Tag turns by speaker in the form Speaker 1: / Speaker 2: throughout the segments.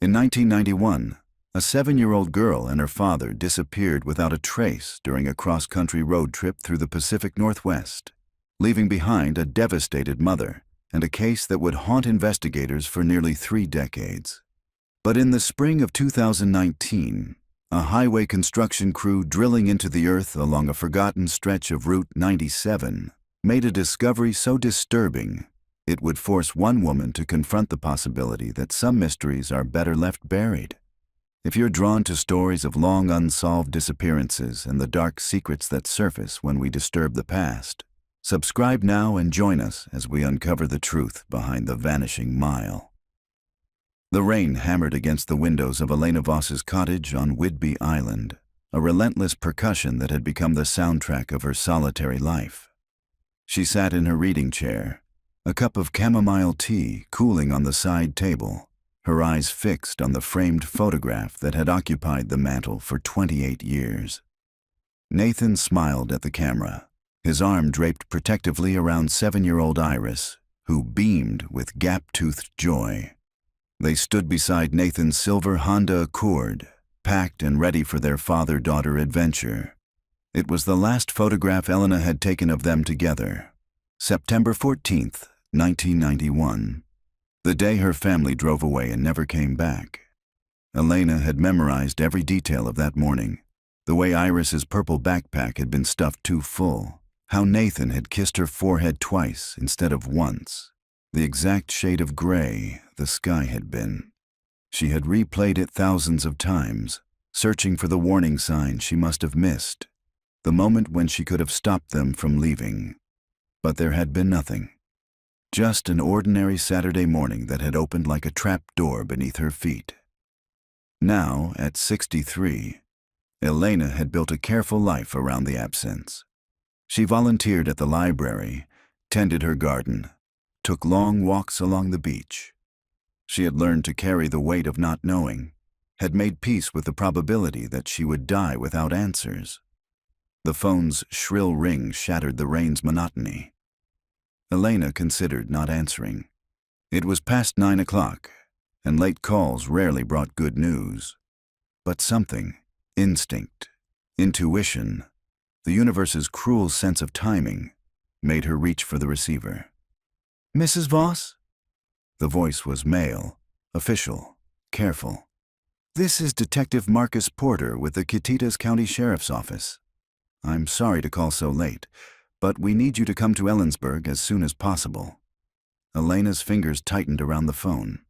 Speaker 1: In 1991, a 7-year-old girl and her father disappeared without a trace during a cross-country road trip through the Pacific Northwest, leaving behind a devastated mother and a case that would haunt investigators for nearly 3 decades. But in the spring of 2019, a highway construction crew drilling into the earth along a forgotten stretch of Route 97 made a discovery so disturbing it would force one woman to confront the possibility that some mysteries are better left buried. If you're drawn to stories of long unsolved disappearances and the dark secrets that surface when we disturb the past, subscribe now and join us as we uncover the truth behind the vanishing mile. The rain hammered against the windows of Elena Voss's cottage on Whidbey Island, a relentless percussion that had become the soundtrack of her solitary life. She sat in her reading chair, a cup of chamomile tea cooling on the side table, her eyes fixed on the framed photograph that had occupied the mantel for 28 years. Nathan smiled at the camera, his arm draped protectively around 7-year-old Iris, who beamed with gap-toothed joy. They stood beside Nathan's silver Honda Accord, packed and ready for their father-daughter adventure. It was the last photograph Elena had taken of them together, September 14th, 1991, the day her family drove away and never came back. Elena had memorized every detail of that morning, the way Iris's purple backpack had been stuffed too full, how Nathan had kissed her forehead twice instead of once, the exact shade of gray the sky had been. She had replayed it thousands of times, searching for the warning sign she must have missed, the moment when she could have stopped them from leaving. But there had been nothing. Just an ordinary Saturday morning that had opened like a trap door beneath her feet. Now, at 63, Elena had built a careful life around the absence. She volunteered at the library, tended her garden, took long walks along the beach. She had learned to carry the weight of not knowing, had made peace with the probability that she would die without answers. The phone's shrill ring shattered the rain's monotony. Elena considered not answering. It was past 9 o'clock, and late calls rarely brought good news. But something, instinct, intuition, the universe's cruel sense of timing, made her reach for the receiver. "Mrs. Voss?" The voice was male, official, careful. "This is Detective Marcus Porter with the Catitas County Sheriff's Office. I'm sorry to call so late, but we need you to come to Ellensburg as soon as possible." Elena's fingers tightened around the phone.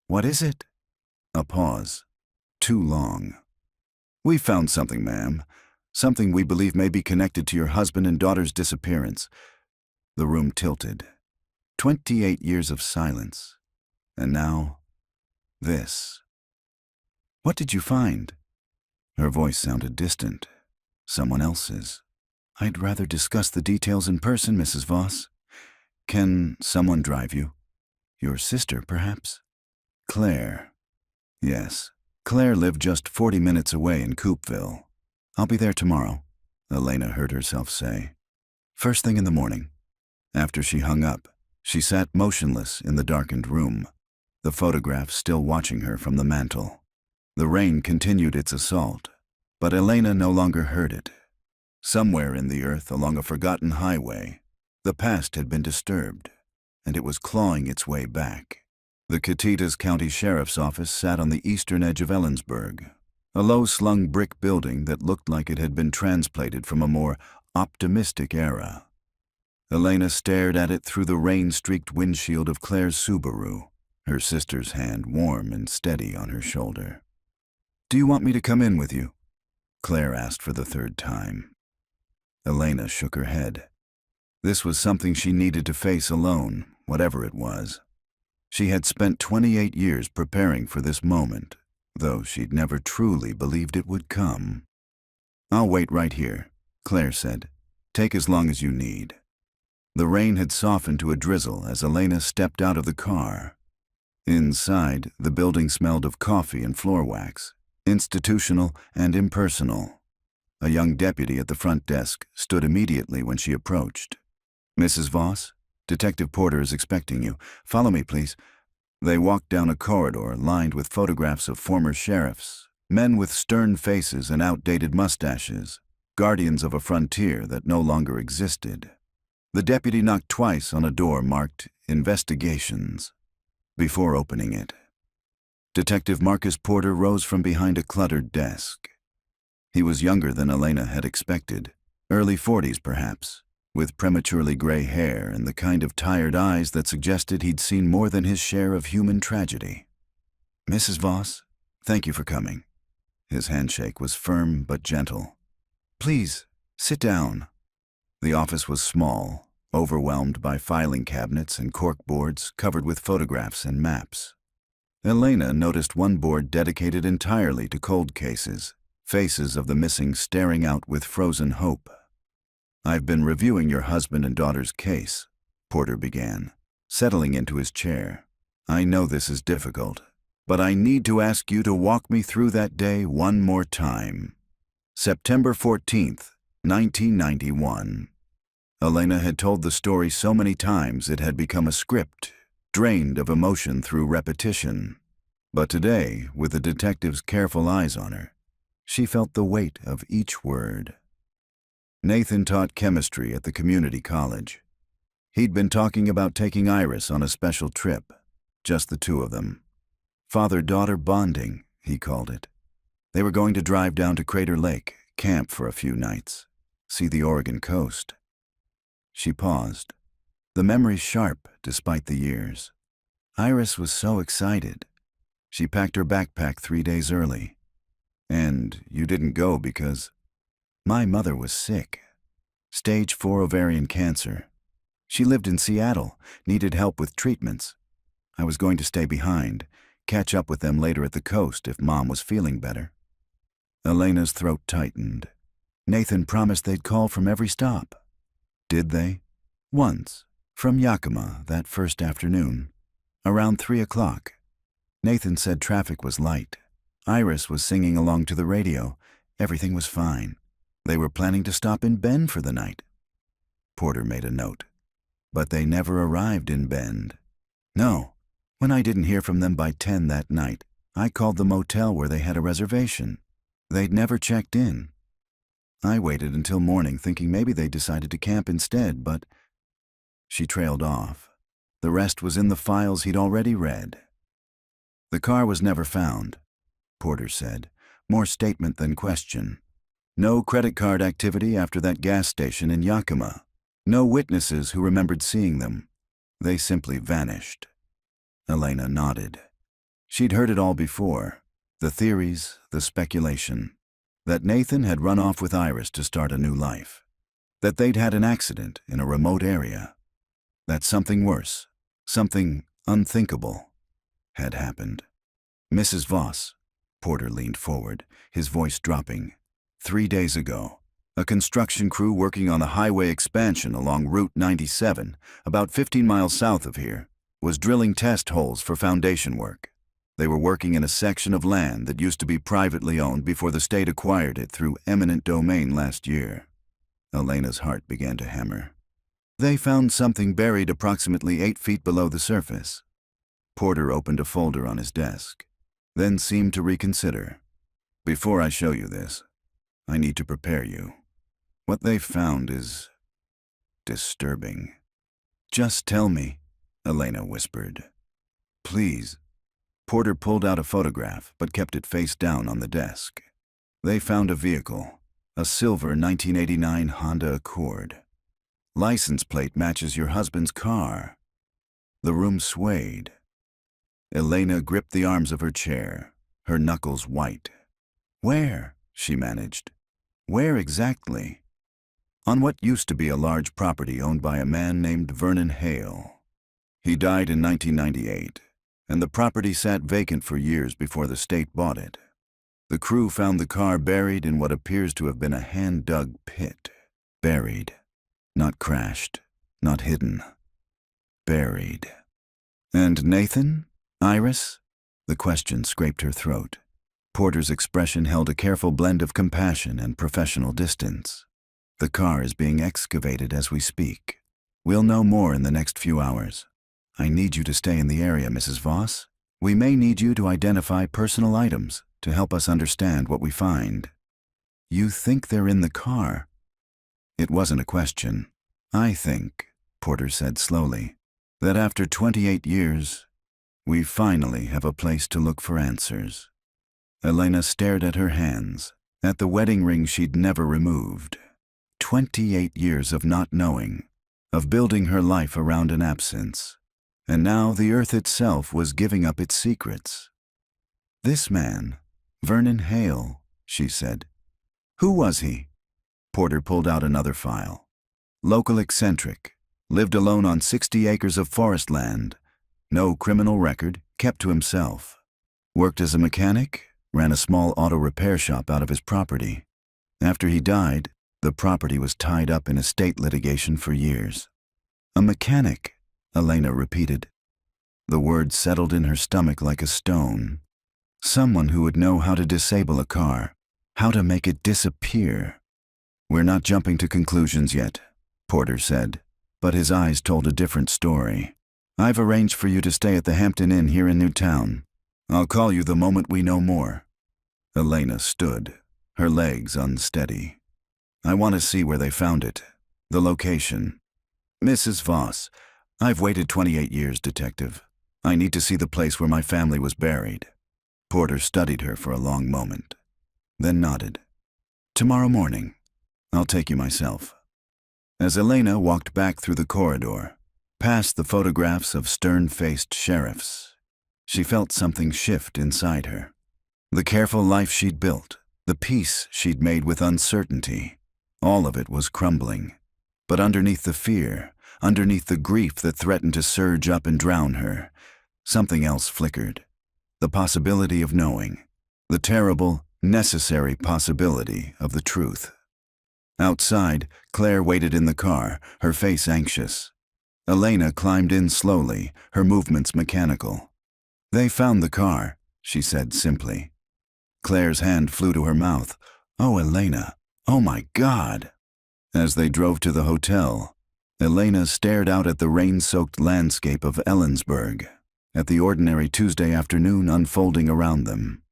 Speaker 1: "What is it?" A pause. Too long. "We found something, ma'am. Something we believe may be connected to your husband and daughter's disappearance." The room tilted. 28 years of silence. And now, this. "What did you find?" Her voice sounded distant. Someone else's. "I'd rather discuss the details in person, Mrs. Voss. Can someone drive you? Your sister, perhaps?" Claire. Yes, Claire lived just 40 minutes away in Coopville. "I'll be there tomorrow," Elena heard herself say. First thing in the morning. After she hung up, she sat motionless in the darkened room, the photograph still watching her from the mantel. The rain continued its assault, but Elena no longer heard it. Somewhere in the earth along a forgotten highway, the past had been disturbed, and it was clawing its way back. The Catitas County Sheriff's Office sat on the eastern edge of Ellensburg, a low-slung brick building that looked like it had been transplanted from a more optimistic era. Elena stared at it through the rain-streaked windshield of Claire's Subaru, her sister's hand warm and steady on her shoulder. "Do you want me to come in with you?" Claire asked for the 3rd time. Elena shook her head. This was something she needed to face alone, whatever it was. She had spent 28 years preparing for this moment, though she'd never truly believed it would come. "I'll wait right here," Claire said. "Take as long as you need." The rain had softened to a drizzle as Elena stepped out of the car. Inside, the building smelled of coffee and floor wax, institutional and impersonal. A young deputy at the front desk stood immediately when she approached. "Mrs. Voss, Detective Porter is expecting you. Follow me, please." They walked down a corridor lined with photographs of former sheriffs, men with stern faces and outdated mustaches, guardians of a frontier that no longer existed. The deputy knocked twice on a door marked Investigations before opening it. Detective Marcus Porter rose from behind a cluttered desk. He was younger than Elena had expected, early 40s perhaps, with prematurely gray hair and the kind of tired eyes that suggested he'd seen more than his share of human tragedy. "Mrs. Voss, thank you for coming." His handshake was firm but gentle. "Please, sit down." The office was small, overwhelmed by filing cabinets and corkboards covered with photographs and maps. Elena noticed one board dedicated entirely to cold cases, faces of the missing staring out with frozen hope. "I've been reviewing your husband and daughter's case," Porter began, settling into his chair. "I know this is difficult, but I need to ask you to walk me through that day one more time. September 14th, 1991. Elena had told the story so many times it had become a script, drained of emotion through repetition. But today, with the detective's careful eyes on her, she felt the weight of each word. Nathan taught chemistry at the community college. He'd been talking about taking Iris on a special trip, just the two of them. Father-daughter bonding, he called it. They were going to drive down to Crater Lake, camp for a few nights, see the Oregon coast. She paused, the memory sharp despite the years. Iris was so excited. She packed her backpack 3 days early. "And you didn't go because my mother was sick. Stage 4 ovarian cancer. She lived in Seattle, needed help with treatments. I was going to stay behind, catch up with them later at the coast if Mom was feeling better." Elena's throat tightened. Nathan promised they'd call from every stop. Did they? Once, from Yakima that first afternoon, around 3 o'clock. Nathan said traffic was light. Iris was singing along to the radio. Everything was fine. They were planning to stop in Bend for the night. Porter made a note. But they never arrived in Bend. No, when I didn't hear from them by 10 that night, I called the motel where they had a reservation. They'd never checked in. I waited until morning thinking maybe they decided to camp instead, but she trailed off. The rest was in the files he'd already read. "The car was never found," Porter said, more statement than question. "No credit card activity after that gas station in Yakima. No witnesses who remembered seeing them. They simply vanished." Elena nodded. She'd heard it all before. The theories, the speculation. That Nathan had run off with Iris to start a new life. That they'd had an accident in a remote area. That something worse, something unthinkable, had happened. "Mrs. Voss," Porter leaned forward, his voice dropping. 3 days ago, a construction crew working on a highway expansion along Route 97, about 15 miles south of here, was drilling test holes for foundation work. They were working in a section of land that used to be privately owned before the state acquired it through eminent domain last year. Elena's heart began to hammer. They found something buried approximately 8 feet below the surface. Porter opened a folder on his desk, then seemed to reconsider. "Before I show you this, I need to prepare you. What they found is disturbing." "Just tell me," Elena whispered. "Please." Porter pulled out a photograph, but kept it face down on the desk. They found a vehicle, a silver 1989 Honda Accord. License plate matches your husband's car. The room swayed. Elena gripped the arms of her chair, her knuckles white. "Where?" she managed. "Where exactly?" "On what used to be a large property owned by a man named Vernon Hale. He died in 1998. And the property sat vacant for years before the state bought it. The crew found the car buried in what appears to have been a hand-dug pit. Buried. Not crashed. Not hidden. Buried." "And Nathan? Iris?" The question scraped her throat. Porter's expression held a careful blend of compassion and professional distance. "The car is being excavated as we speak. We'll know more in the next few hours. I need you to stay in the area, Mrs. Voss. We may need you to identify personal items to help us understand what we find. You think they're in the car? It wasn't a question. I think, Porter said slowly, that after 28 years, we finally have a place to look for answers. Elena stared at her hands, at the wedding ring she'd never removed. 28 years of not knowing, of building her life around an absence. And now the earth itself was giving up its secrets. This man, Vernon Hale, she said. Who was he? Porter pulled out another file. Local eccentric, lived alone on 60 acres of forest land. No criminal record, kept to himself. Worked as a mechanic, ran a small auto repair shop out of his property. After he died, the property was tied up in estate litigation for years. A mechanic, Elena repeated. The word settled in her stomach like a stone. Someone who would know how to disable a car, how to make it disappear. We're not jumping to conclusions yet, Porter said, but his eyes told a different story. I've arranged for you to stay at the Hampton Inn here in Newtown. I'll call you the moment we know more. Elena stood, her legs unsteady. I want to see where they found it, the location. Mrs. Voss, I've waited 28 years, Detective. I need to see the place where my family was buried. Porter studied her for a long moment, then nodded. Tomorrow morning. I'll take you myself. As Elena walked back through the corridor, past the photographs of stern-faced sheriffs, she felt something shift inside her. The careful life she'd built, the peace she'd made with uncertainty, all of it was crumbling. But underneath the fear, underneath the grief that threatened to surge up and drown her, something else flickered. The possibility of knowing. The terrible, necessary possibility of the truth. Outside, Claire waited in the car, her face anxious. Elena climbed in slowly, her movements mechanical. They found the car, she said simply. Claire's hand flew to her mouth. Oh, Elena. Oh, my God. As they drove to the hotel, Elena stared out at the rain-soaked landscape of Ellensburg, at the ordinary Tuesday afternoon unfolding around them.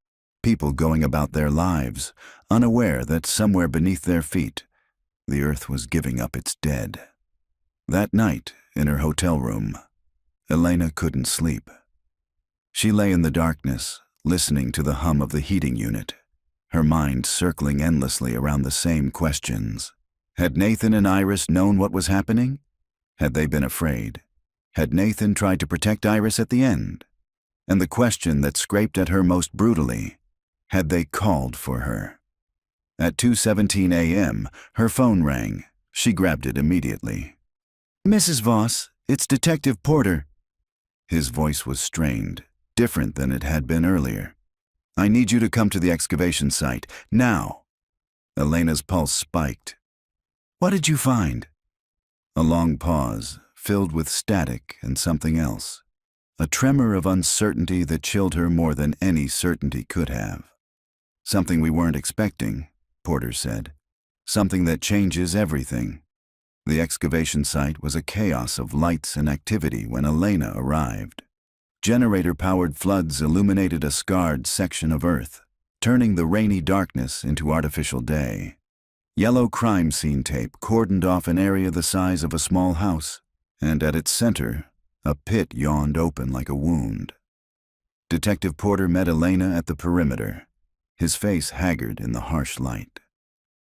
Speaker 1: People going about their lives, unaware that somewhere beneath their feet, the earth was giving up its dead. That night, in her hotel room, Elena couldn't sleep. She lay in the darkness, listening to the hum of the heating unit, her mind circling endlessly around the same questions. Had Nathan and Iris known what was happening? Had they been afraid? Had Nathan tried to protect Iris at the end? And the question that scraped at her most brutally, had they called for her? At 2:17 a.m., her phone rang. She grabbed it immediately. Mrs. Voss, it's Detective Porter. His voice was strained, different than it had been earlier. I need you to come to the excavation site, now. Elena's pulse spiked. What did you find? A long pause, filled with static and something else. A tremor of uncertainty that chilled her more than any certainty could have. Something we weren't expecting, Porter said. Something that changes everything. The excavation site was a chaos of lights and activity when Elena arrived. Generator-powered floods illuminated a scarred section of earth, turning the rainy darkness into artificial day. Yellow crime scene tape cordoned off an area the size of a small house, and at its center, a pit yawned open like a wound. Detective Porter met Elena at the perimeter, his face haggard in the harsh light.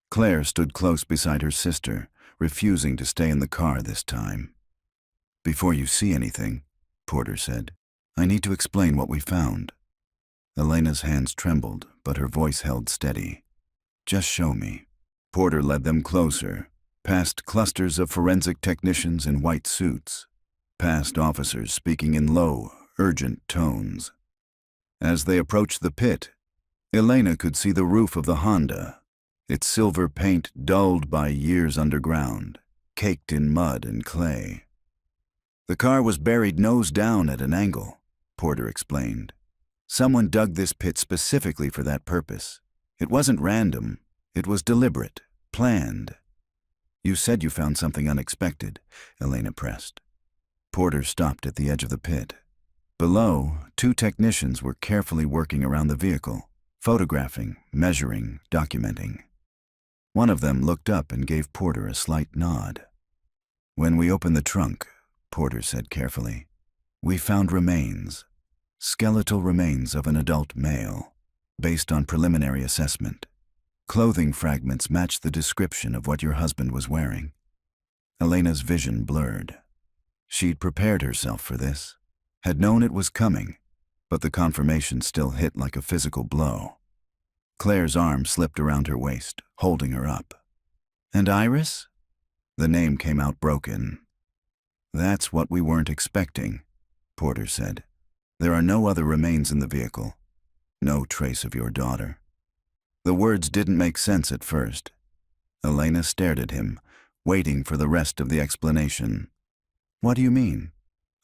Speaker 1: Claire stood close beside her sister, refusing to stay in the car this time. Before you see anything, Porter said, I need to explain what we found. Elena's hands trembled, but her voice held steady. Just show me. Porter led them closer, past clusters of forensic technicians in white suits, past officers speaking in low, urgent tones. As they approached the pit, Elena could see the roof of the Honda, its silver paint dulled by years underground, caked in mud and clay. The car was buried nose down at an angle, Porter explained. Someone dug this pit specifically for that purpose. It wasn't random. It was deliberate, planned. You said you found something unexpected, Elena pressed. Porter stopped at the edge of the pit. Below, two technicians were carefully working around the vehicle, photographing, measuring, documenting. One of them looked up and gave Porter a slight nod. "When we opened the trunk," Porter said carefully, "we found remains, skeletal remains of an adult male, based on preliminary assessment. Clothing fragments matched the description of what your husband was wearing." Elena's vision blurred. She'd prepared herself for this, had known it was coming, but the confirmation still hit like a physical blow. Claire's arm slipped around her waist, holding her up. "And Iris?" The name came out broken. "That's what we weren't expecting," Porter said. "There are no other remains in the vehicle. No trace of your daughter." The words didn't make sense at first. Elena stared at him, waiting for the rest of the explanation. "What do you mean?"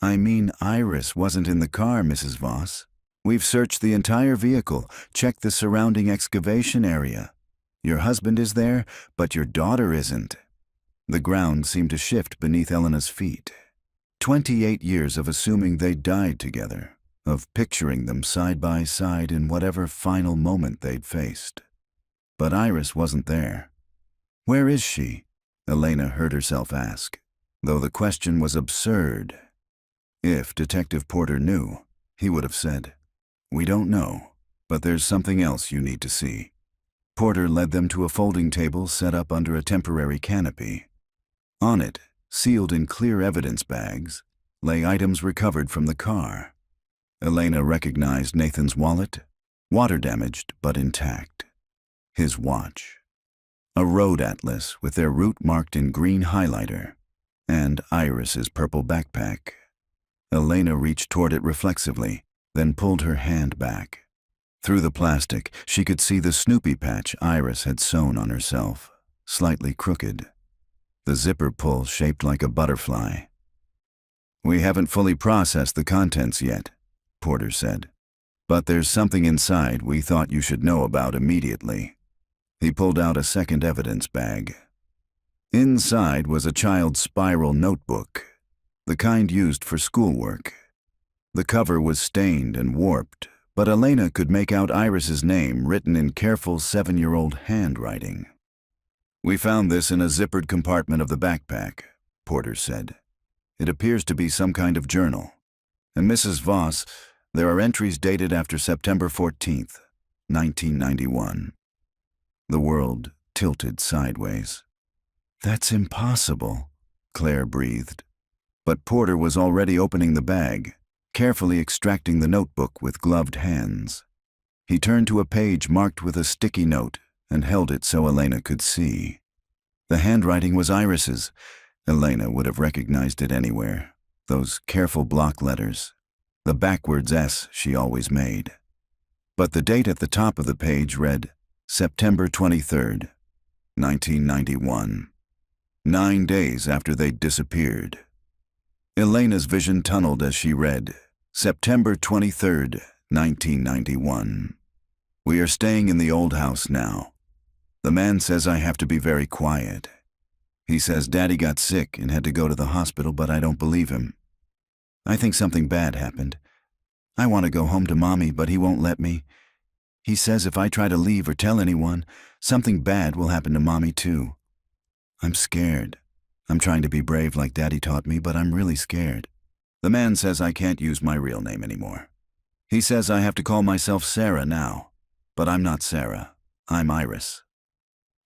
Speaker 1: "I mean Iris wasn't in the car, Mrs. Voss. We've searched the entire vehicle, checked the surrounding excavation area. Your husband is there, but your daughter isn't." The ground seemed to shift beneath Elena's feet. 28 years of assuming they died together, of picturing them side by side in whatever final moment they'd faced. But Iris wasn't there. "Where is she?" Elena heard herself ask, though the question was absurd. If Detective Porter knew, he would have said, "We don't know, but there's something else you need to see." Porter led them to a folding table set up under a temporary canopy. On it, sealed in clear evidence bags, lay items recovered from the car. Elena recognized Nathan's wallet, water-damaged but intact. His watch. A road atlas with their route marked in green highlighter, and Iris's purple backpack. Elena reached toward it reflexively, then pulled her hand back. Through the plastic, she could see the Snoopy patch Iris had sewn on herself, slightly crooked. The zipper pull shaped like a butterfly. "We haven't fully processed the contents yet," Porter said. "But there's something inside we thought you should know about immediately." He pulled out a second evidence bag. Inside was a child's spiral notebook, the kind used for schoolwork. The cover was stained and warped, but Elena could make out Iris's name written in careful 7-year-old handwriting. "We found this in a zippered compartment of the backpack," Porter said. "It appears to be some kind of journal. And Mrs. Voss, there are entries dated after September 14th, 1991. The world tilted sideways. "That's impossible," Claire breathed. But Porter was already opening the bag, carefully extracting the notebook with gloved hands. He turned to a page marked with a sticky note and held it so Elena could see. The handwriting was Iris's. Elena would have recognized it anywhere. Those careful block letters. The backwards S she always made. But the date at the top of the page read September 23rd, 1991. 9 days after they'd disappeared. Elena's vision tunneled as she read, September 23rd, 1991. "We are staying in the old house now. The man says I have to be very quiet. He says Daddy got sick and had to go to the hospital, but I don't believe him. I think something bad happened. I want to go home to Mommy, but he won't let me. He says if I try to leave or tell anyone, something bad will happen to Mommy too. I'm scared. I'm trying to be brave like Daddy taught me, but I'm really scared. The man says I can't use my real name anymore. He says I have to call myself Sarah now, but I'm not Sarah. I'm Iris."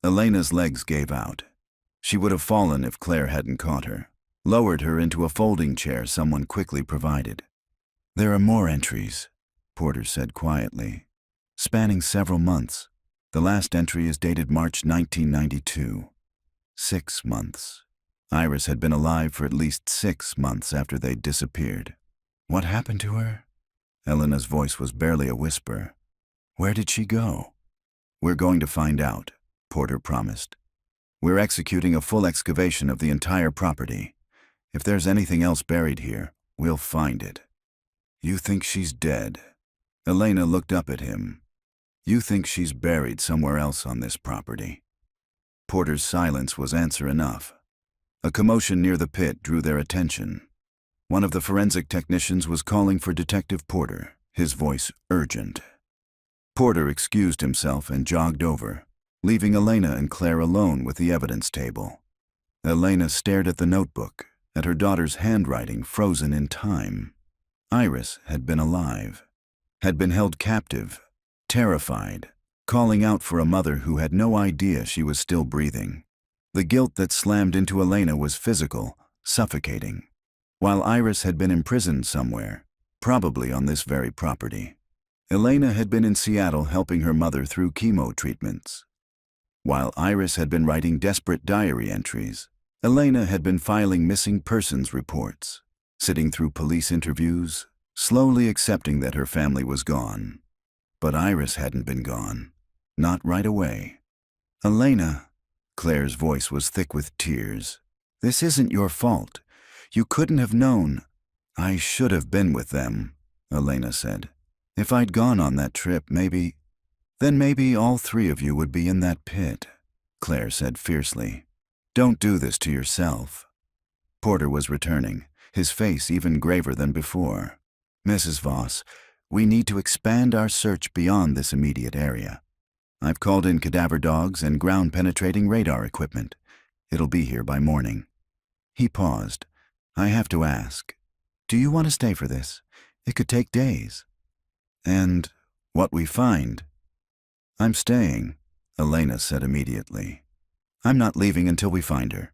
Speaker 1: Elena's legs gave out. She would have fallen if Claire hadn't caught her, lowered her into a folding chair someone quickly provided. "There are more entries," Porter said quietly, "spanning several months. The last entry is dated March 1992. 6 months. Iris had been alive for at least 6 months after they'd disappeared. What happened to her?" Elena's voice was barely a whisper. "Where did she go?" "We're going to find out," Porter promised. "We're executing a full excavation of the entire property. If there's anything else buried here, we'll find it." "You think she's dead?" Elena looked up at him. "You think she's buried somewhere else on this property?" Porter's silence was answer enough. A commotion near the pit drew their attention. One of the forensic technicians was calling for Detective Porter, his voice urgent. Porter excused himself and jogged over, leaving Elena and Claire alone with the evidence table. Elena stared at the notebook, at her daughter's handwriting frozen in time. Iris had been alive, had been held captive, terrified, calling out for a mother who had no idea she was still breathing. The guilt that slammed into Elena was physical, suffocating, while Iris had been imprisoned somewhere, probably on this very property. Elena had been in Seattle helping her mother through chemo treatments. While Iris had been writing desperate diary entries, Elena had been filing missing persons reports, sitting through police interviews, slowly accepting that her family was gone. But Iris hadn't been gone. Not right away. Elena, Claire's voice was thick with tears. This isn't your fault. You couldn't have known. I should have been with them, Elena said. If I'd gone on that trip, then maybe all three of you would be in that pit, Claire said fiercely. Don't do this to yourself. Porter was returning, his face even graver than before. Mrs. Voss, we need to expand our search beyond this immediate area. I've called in cadaver dogs and ground-penetrating radar equipment. It'll be here by morning. He paused. I have to ask, do you want to stay for this? It could take days. And what we find? I'm staying, Elena said immediately. I'm not leaving until we find her.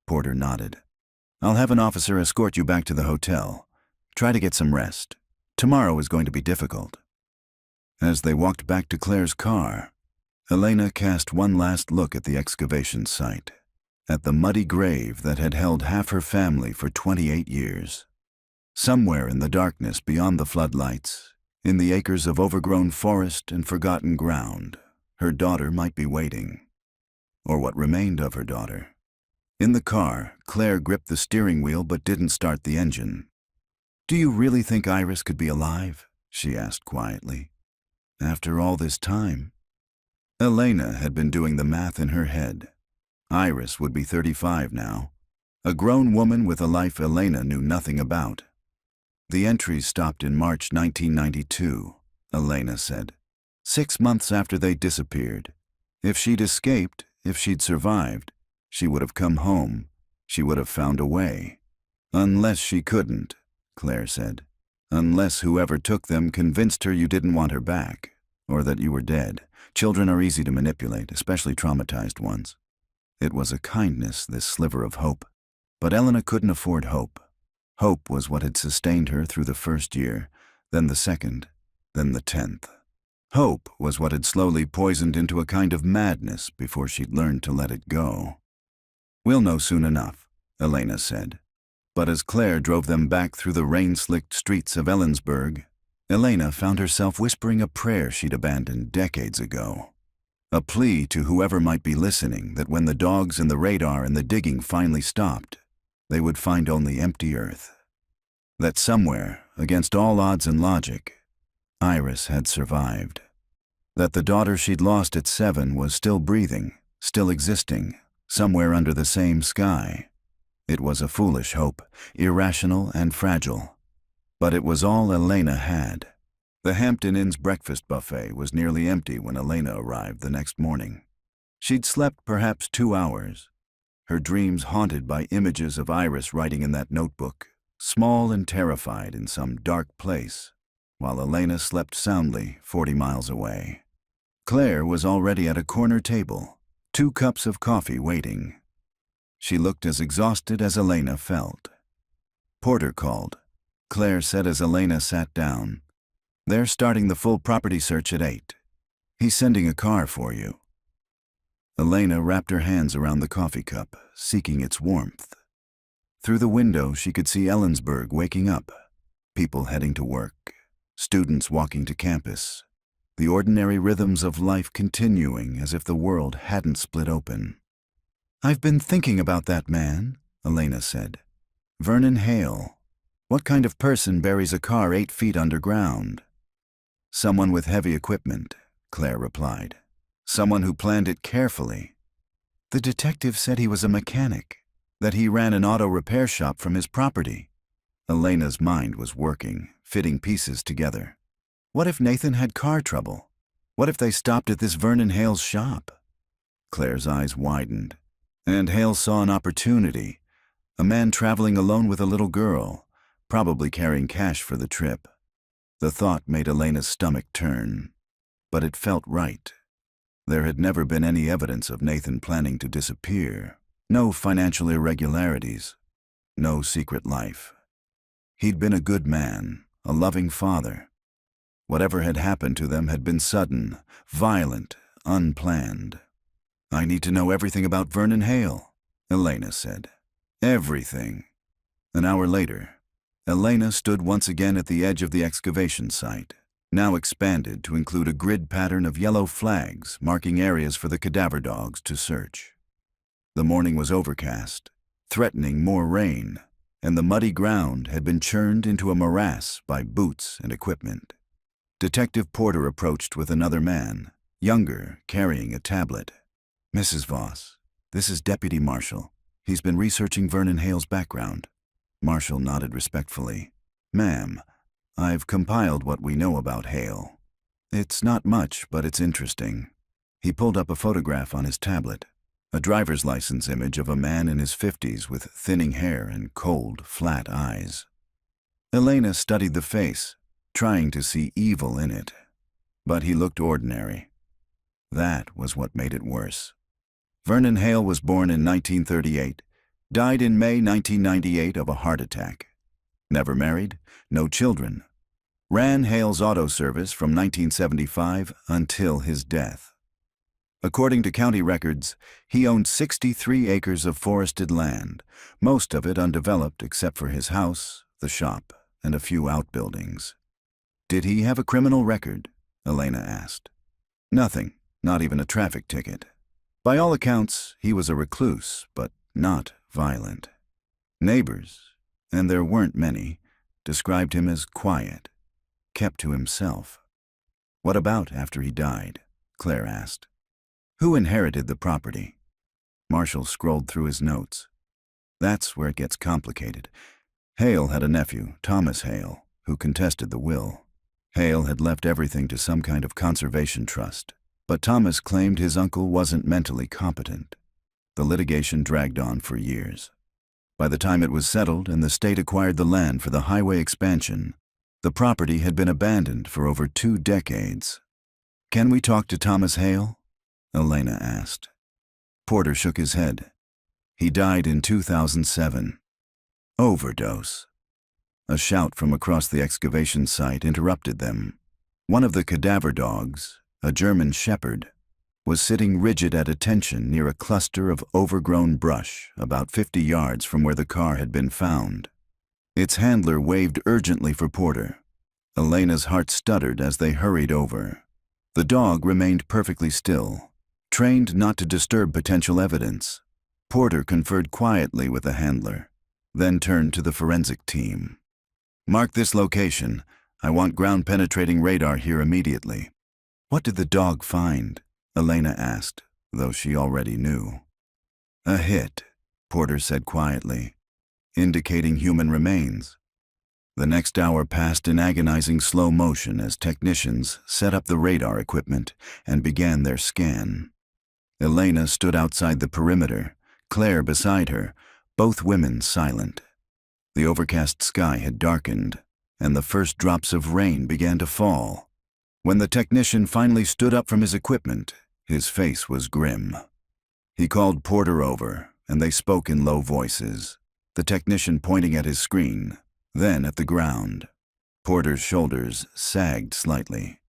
Speaker 1: Porter nodded. I'll have an officer escort you back to the hotel. Try to get some rest. Tomorrow is going to be difficult. As they walked back to Claire's car, Elena cast one last look at the excavation site, at the muddy grave that had held half her family for 28 years. Somewhere in the darkness beyond the floodlights, in the acres of overgrown forest and forgotten ground, her daughter might be waiting. Or what remained of her daughter. In the car, Claire gripped the steering wheel but didn't start the engine. Do you really think Iris could be alive? She asked quietly. After all this time? Elena had been doing the math in her head. Iris would be 35 now, a grown woman with a life Elena knew nothing about. The entries stopped in March 1992, Elena said, 6 months after they disappeared. If she'd escaped, if she'd survived, she would have come home. She would have found a way. Unless she couldn't, Claire said. Unless whoever took them convinced her you didn't want her back, or that you were dead. Children are easy to manipulate, especially traumatized ones. It was a kindness, this sliver of hope. But Elena couldn't afford hope. Hope was what had sustained her through the first year, then the second, then the 10th. Hope was what had slowly poisoned into a kind of madness before she'd learned to let it go. We'll know soon enough, Elena said. But as Claire drove them back through the rain-slicked streets of Ellensburg, Elena found herself whispering a prayer she'd abandoned decades ago. A plea to whoever might be listening that when the dogs and the radar and the digging finally stopped, they would find only empty earth. That somewhere, against all odds and logic, Iris had survived. That the daughter she'd lost at 7 was still breathing, still existing, somewhere under the same sky. It was a foolish hope, irrational and fragile. But it was all Elena had. The Hampton Inn's breakfast buffet was nearly empty when Elena arrived the next morning. She'd slept perhaps 2 hours, her dreams haunted by images of Iris writing in that notebook, small and terrified in some dark place, while Elena slept soundly 40 miles away. Claire was already at a corner table, 2 cups of coffee waiting. She looked as exhausted as Elena felt. Porter called. Claire said as Elena sat down, "They're starting the full property search at 8. He's sending a car for you." Elena wrapped her hands around the coffee cup, seeking its warmth. Through the window she could see Ellensburg waking up, people heading to work, students walking to campus, the ordinary rhythms of life continuing as if the world hadn't split open. "I've been thinking about that man," Elena said. "Vernon Hale. What kind of person buries a car 8 feet underground?" "Someone with heavy equipment," Claire replied. "Someone who planned it carefully." "The detective said he was a mechanic, that he ran an auto repair shop from his property." Elena's mind was working, fitting pieces together. What if Nathan had car trouble? What if they stopped at this Vernon Hale's shop? Claire's eyes widened, and Hale saw an opportunity. A man traveling alone with a little girl, probably carrying cash for the trip. The thought made Elena's stomach turn, but it felt right. There had never been any evidence of Nathan planning to disappear. No financial irregularities. No secret life. He'd been a good man, a loving father. Whatever had happened to them had been sudden, violent, unplanned. "I need to know everything about Vernon Hale," Elena said. Everything. An hour later, Elena stood once again at the edge of the excavation site, now expanded to include a grid pattern of yellow flags marking areas for the cadaver dogs to search. The morning was overcast, threatening more rain, and the muddy ground had been churned into a morass by boots and equipment. Detective Porter approached with another man, younger, carrying a tablet. "Mrs. Voss, this is Deputy Marshall. He's been researching Vernon Hale's background." Marshall nodded respectfully. "Ma'am, I've compiled what we know about Hale. It's not much, but it's interesting." He pulled up a photograph on his tablet, a driver's license image of a man in his 50s with thinning hair and cold, flat eyes. Elena studied the face, trying to see evil in it, but he looked ordinary. That was what made it worse. Vernon Hale was born in 1938, died in May 1998 of a heart attack. Never married, no children. Ran Hale's auto service from 1975 until his death. According to county records, he owned 63 acres of forested land, most of it undeveloped except for his house, the shop, and a few outbuildings. "Did he have a criminal record?" Elena asked. "Nothing, not even a traffic ticket. By all accounts, he was a recluse, but not violent. Neighbors, and there weren't many, described him as quiet, kept to himself." "What about after he died?" Claire asked. "Who inherited the property?" Marshall scrolled through his notes. "That's where it gets complicated. Hale had a nephew, Thomas Hale, who contested the will. Hale had left everything to some kind of conservation trust, but Thomas claimed his uncle wasn't mentally competent. The litigation dragged on for years. By the time it was settled and the state acquired the land for the highway expansion, the property had been abandoned for over 2 decades. "Can we talk to Thomas Hale?" Elena asked. Porter shook his head. "He died in 2007. Overdose." A shout from across the excavation site interrupted them. One of the cadaver dogs, a German shepherd, was sitting rigid at attention near a cluster of overgrown brush about 50 yards from where the car had been found. Its handler waved urgently for Porter. Elena's heart stuttered as they hurried over. The dog remained perfectly still, trained not to disturb potential evidence. Porter conferred quietly with the handler, then turned to the forensic team. "Mark this location. I want ground-penetrating radar here immediately." "What did the dog find?" Elena asked, though she already knew. "A hit," Porter said quietly, "indicating human remains." The next hour passed in agonizing slow motion as technicians set up the radar equipment and began their scan. Elena stood outside the perimeter, Claire beside her, both women silent. The overcast sky had darkened, and the first drops of rain began to fall. When the technician finally stood up from his equipment, his face was grim. He called Porter over, and they spoke in low voices, the technician pointing at his screen, then at the ground. Porter's shoulders sagged slightly.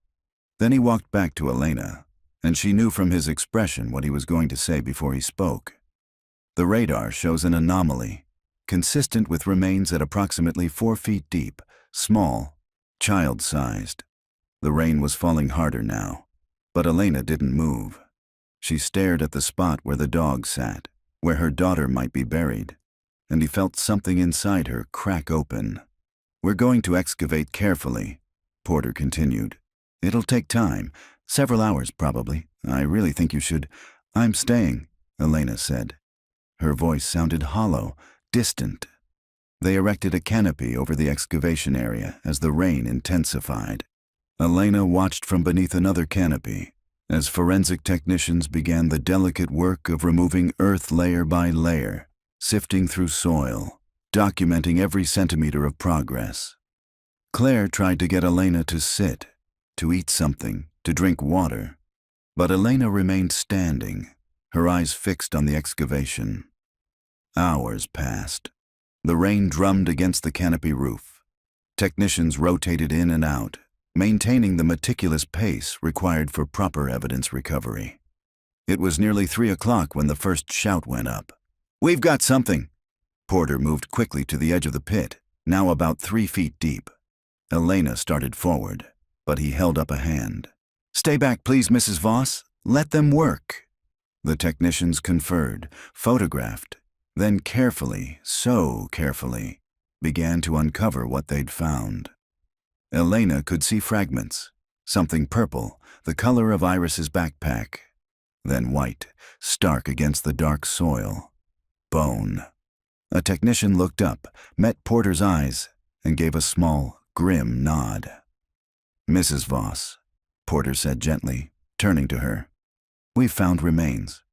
Speaker 1: Then he walked back to Elena, and she knew from his expression what he was going to say before he spoke. "The radar shows an anomaly, consistent with remains at approximately 4 feet deep, small, child-sized." The rain was falling harder now, but Elena didn't move. She stared at the spot where the dog sat, where her daughter might be buried, and he felt something inside her crack open. "We're going to excavate carefully," Porter continued. "It'll take time, several hours probably. I really think you should—" "I'm staying," Elena said. Her voice sounded hollow, distant. They erected a canopy over the excavation area as the rain intensified. Elena watched from beneath another canopy as forensic technicians began the delicate work of removing earth layer by layer, sifting through soil, documenting every centimeter of progress. Claire tried to get Elena to sit, to eat something, to drink water, but Elena remained standing, her eyes fixed on the excavation. Hours passed. The rain drummed against the canopy roof. Technicians rotated in and out, maintaining the meticulous pace required for proper evidence recovery. It was nearly 3 o'clock when the first shout went up. "We've got something!" Porter moved quickly to the edge of the pit, now about 3 feet deep. Elena started forward, but he held up a hand. "Stay back, please, Mrs. Voss. Let them work." The technicians conferred, photographed, then carefully, so carefully, began to uncover what they'd found. Elena could see fragments, something purple, the color of Iris's backpack, then white, stark against the dark soil. Bone. A technician looked up, met Porter's eyes, and gave a small, grim nod. "Mrs. Voss," Porter said gently, turning to her, "we've found remains.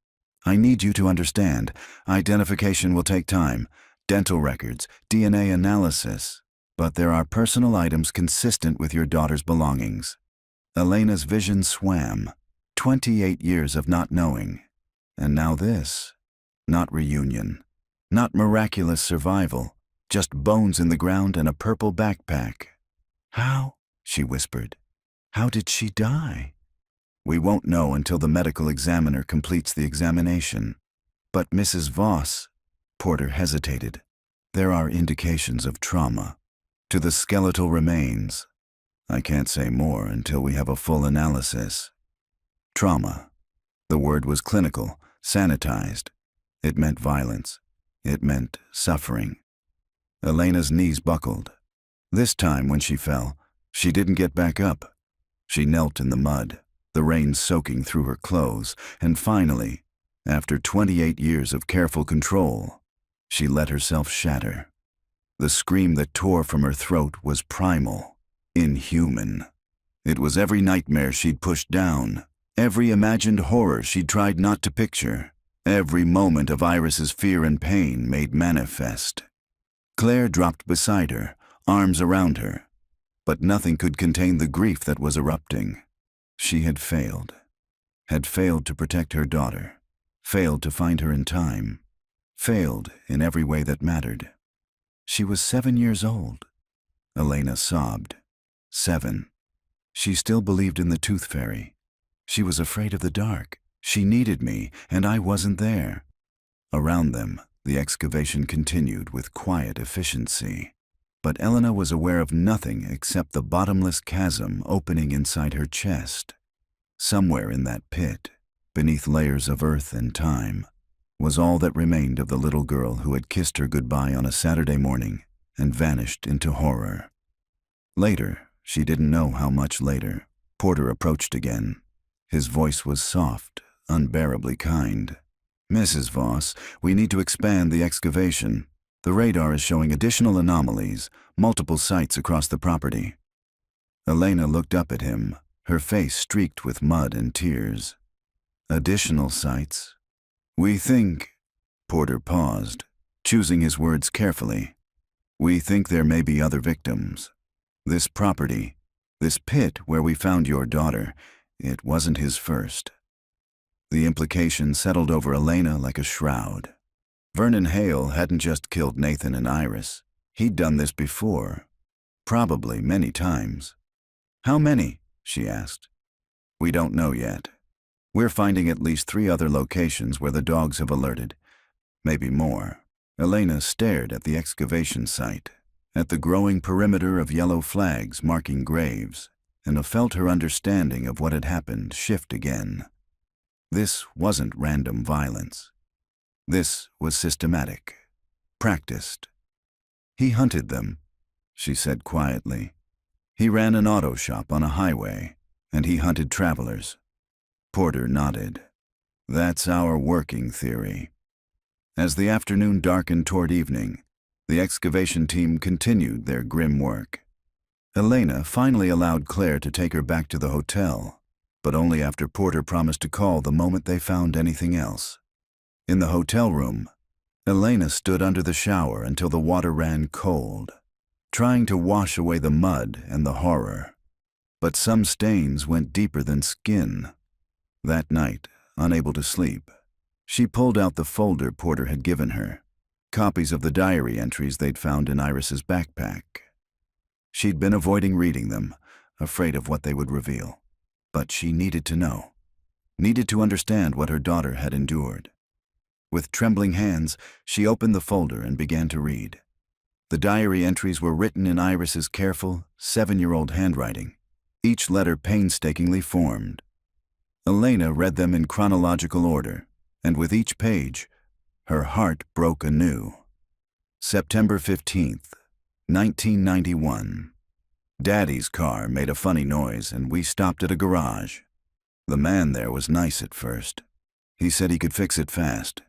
Speaker 1: I need you to understand, identification will take time, dental records, DNA analysis, but there are personal items consistent with your daughter's belongings." Elena's vision swam. 28 years of not knowing. And now this. Not reunion. Not miraculous survival. Just bones in the ground and a purple backpack. "How?" she whispered. "How did she die?" "We won't know until the medical examiner completes the examination." "But Mrs. Voss," Porter hesitated, "there are indications of trauma. To the skeletal remains. I can't say more until we have a full analysis." Trauma. The word was clinical, sanitized. It meant violence. It meant suffering. Elena's knees buckled. This time when she fell, she didn't get back up. She knelt in the mud, the rain soaking through her clothes, and finally, after 28 years of careful control, she let herself shatter. The scream that tore from her throat was primal, inhuman. It was every nightmare she'd pushed down, every imagined horror she'd tried not to picture, every moment of Iris's fear and pain made manifest. Claire dropped beside her, arms around her, but nothing could contain the grief that was erupting. She had failed to protect her daughter, failed to find her in time, failed in every way that mattered. She was 7 years old. Elena sobbed. 7. She still believed in the tooth fairy. She was afraid of the dark. She needed me, and I wasn't there. Around them, the excavation continued with quiet efficiency. But Elena was aware of nothing except the bottomless chasm opening inside her chest. Somewhere in that pit, beneath layers of earth and time, was all that remained of the little girl who had kissed her goodbye on a Saturday morning and vanished into horror. Later, she didn't know how much later, Porter approached again. His voice was soft, unbearably kind. "Mrs. Voss, we need to expand the excavation. The radar is showing additional anomalies, multiple sites across the property." Elena looked up at him, her face streaked with mud and tears. "Additional sites? We think—" Porter paused, choosing his words carefully. "We think there may be other victims. This property, this pit where we found your daughter, it wasn't his first." The implication settled over Elena like a shroud. Vernon Hale hadn't just killed Nathan and Iris. He'd done this before. Probably many times. "How many?" she asked. "We don't know yet. We're finding at least 3 other locations where the dogs have alerted. Maybe more." Elena stared at the excavation site, at the growing perimeter of yellow flags marking graves, and felt her understanding of what had happened shift again. This wasn't random violence. This was systematic, practiced. "He hunted them," she said quietly. "He ran an auto shop on a highway, and he hunted travelers." Porter nodded. "That's our working theory." As the afternoon darkened toward evening, The excavation team continued their grim work. Elena finally allowed Claire to take her back to the hotel, but only after Porter promised to call the moment they found anything else. In the hotel room, Elena stood under the shower until the water ran cold, trying to wash away the mud and the horror. But some stains went deeper than skin. That night, unable to sleep, she pulled out the folder Porter had given her, copies of the diary entries they'd found in Iris's backpack. She'd been avoiding reading them, afraid of what they would reveal. But she needed to know, needed to understand what her daughter had endured. With trembling hands, she opened the folder and began to read. The diary entries were written in Iris's careful, 7-year-old handwriting, each letter painstakingly formed. Elena read them in chronological order, and with each page, her heart broke anew. September 15th, 1991. Daddy's car made a funny noise and we stopped at a garage. The man there was nice at first. He said he could fix it fast.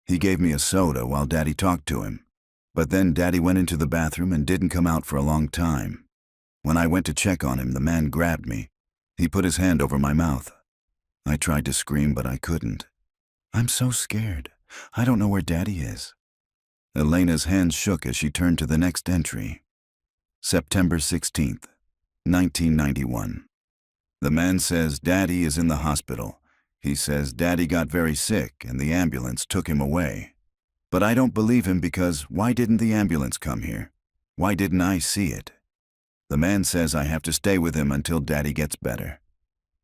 Speaker 1: He gave me a soda while Daddy talked to him. But then Daddy went into the bathroom and didn't come out for a long time. When I went to check on him, the man grabbed me. He put his hand over my mouth. I tried to scream, but I couldn't. I'm so scared. I don't know where Daddy is. Elena's hands shook as she turned to the next entry. September 16th, 1991. The man says Daddy is in the hospital. He says Daddy got very sick and the ambulance took him away. But I don't believe him because why didn't the ambulance come here? Why didn't I see it? The man says I have to stay with him until Daddy gets better.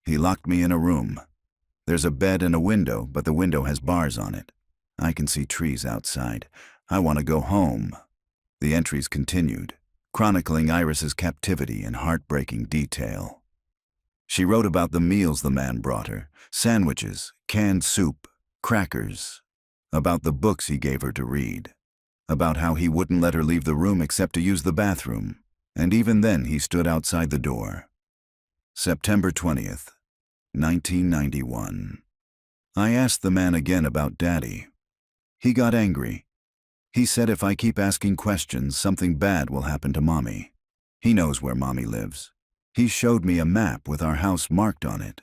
Speaker 1: He locked me in a room. There's a bed and a window, but the window has bars on it. I can see trees outside. I want to go home. The entries continued, chronicling Iris's captivity in heartbreaking detail. She wrote about the meals the man brought her, sandwiches, canned soup, crackers, about the books he gave her to read, about how he wouldn't let her leave the room except to use the bathroom, and even then he stood outside the door. September 20th, 1991. I asked the man again about Daddy. He got angry. He said if I keep asking questions, something bad will happen to Mommy. He knows where Mommy lives. He showed me a map with our house marked on it.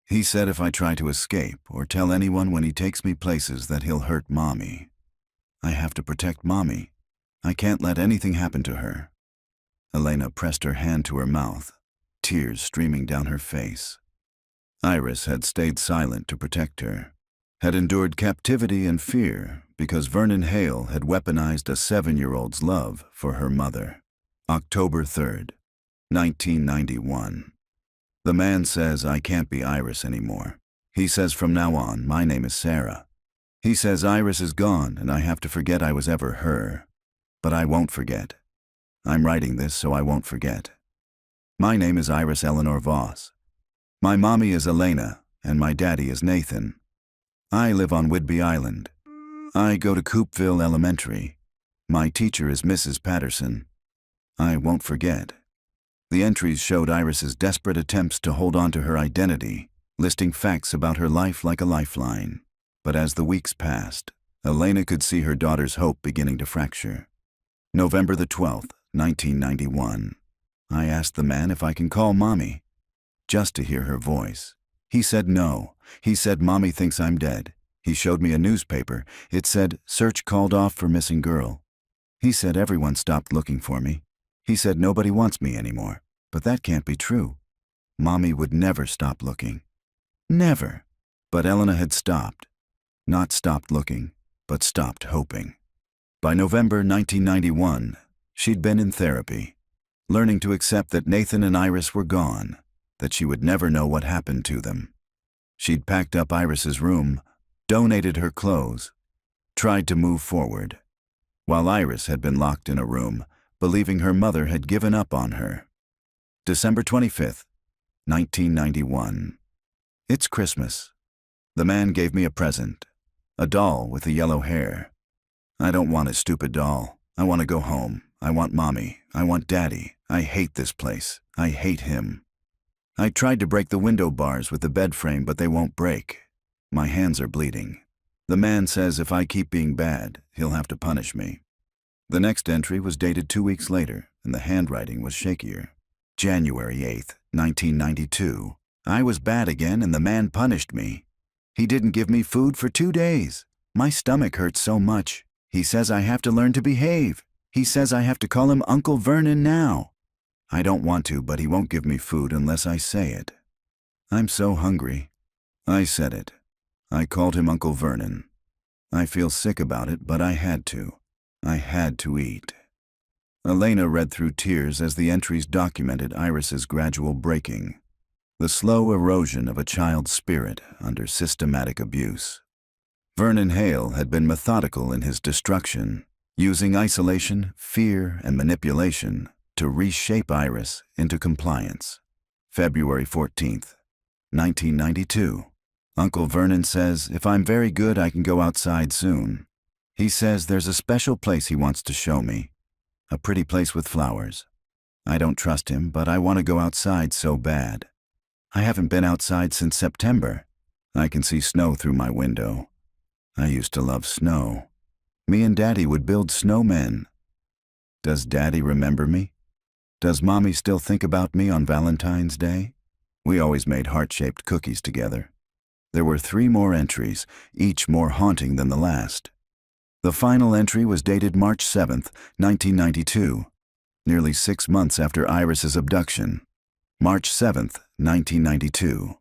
Speaker 1: He said if I try to escape or tell anyone when he takes me places that he'll hurt Mommy. I have to protect Mommy. I can't let anything happen to her. Elena pressed her hand to her mouth, tears streaming down her face. Iris had stayed silent to protect her, had endured captivity and fear because Vernon Hale had weaponized a 7-year-old's love for her mother. October 3rd, 1991. The man says I can't be Iris anymore. He says from now on, my name is Sarah. He says Iris is gone and I have to forget I was ever her. But I won't forget. I'm writing this so I won't forget. My name is Iris Eleanor Voss. My mommy is Elena and my daddy is Nathan. I live on Whidbey Island. I go to Coopville Elementary. My teacher is Mrs. Patterson. I won't forget. The entries showed Iris's desperate attempts to hold on to her identity, listing facts about her life like a lifeline. But as the weeks passed, Elena could see her daughter's hope beginning to fracture. November the 12th, 1991. I asked the man if I can call Mommy, just to hear her voice. He said no. He said Mommy thinks I'm dead. He showed me a newspaper. It said, search called off for missing girl. He said everyone stopped looking for me. He said nobody wants me anymore. But that can't be true. Mommy would never stop looking. Never. But Elena had stopped. Not stopped looking, but stopped hoping. By November 1991, she'd been in therapy, learning to accept that Nathan and Iris were gone, that she would never know what happened to them. She'd packed up Iris's room, donated her clothes, tried to move forward, while Iris had been locked in a room, believing her mother had given up on her. December 25th, 1991. It's Christmas. The man gave me a present, a doll with the yellow hair. I don't want a stupid doll. I want to go home. I want Mommy. I want Daddy. I hate this place. I hate him. I tried to break the window bars with the bed frame, but they won't break. My hands are bleeding. The man says if I keep being bad, he'll have to punish me. The next entry was dated 2 weeks later, and the handwriting was shakier. January 8th, 1992. I was bad again and the man punished me. He didn't give me food for 2 days. My stomach hurts so much. He says I have to learn to behave. He says I have to call him Uncle Vernon now. I don't want to, but he won't give me food unless I say it. I'm so hungry. I said it. I called him Uncle Vernon. I feel sick about it, but I had to. I had to eat. Elena read through tears as the entries documented Iris's gradual breaking, the slow erosion of a child's spirit under systematic abuse. Vernon Hale had been methodical in his destruction, using isolation, fear, and manipulation to reshape Iris into compliance. February 14th, 1992. Uncle Vernon says if I'm very good, I can go outside soon. He says there's a special place he wants to show me, a pretty place with flowers. I don't trust him, but I want to go outside so bad. I haven't been outside since September. I can see snow through my window. I used to love snow. Me and Daddy would build snowmen. Does Daddy remember me? Does Mommy still think about me on Valentine's Day? We always made heart-shaped cookies together. There were 3 more entries, each more haunting than the last. The final entry was dated March 7th, 1992, nearly 6 months after Iris's abduction. March 7th, 1992.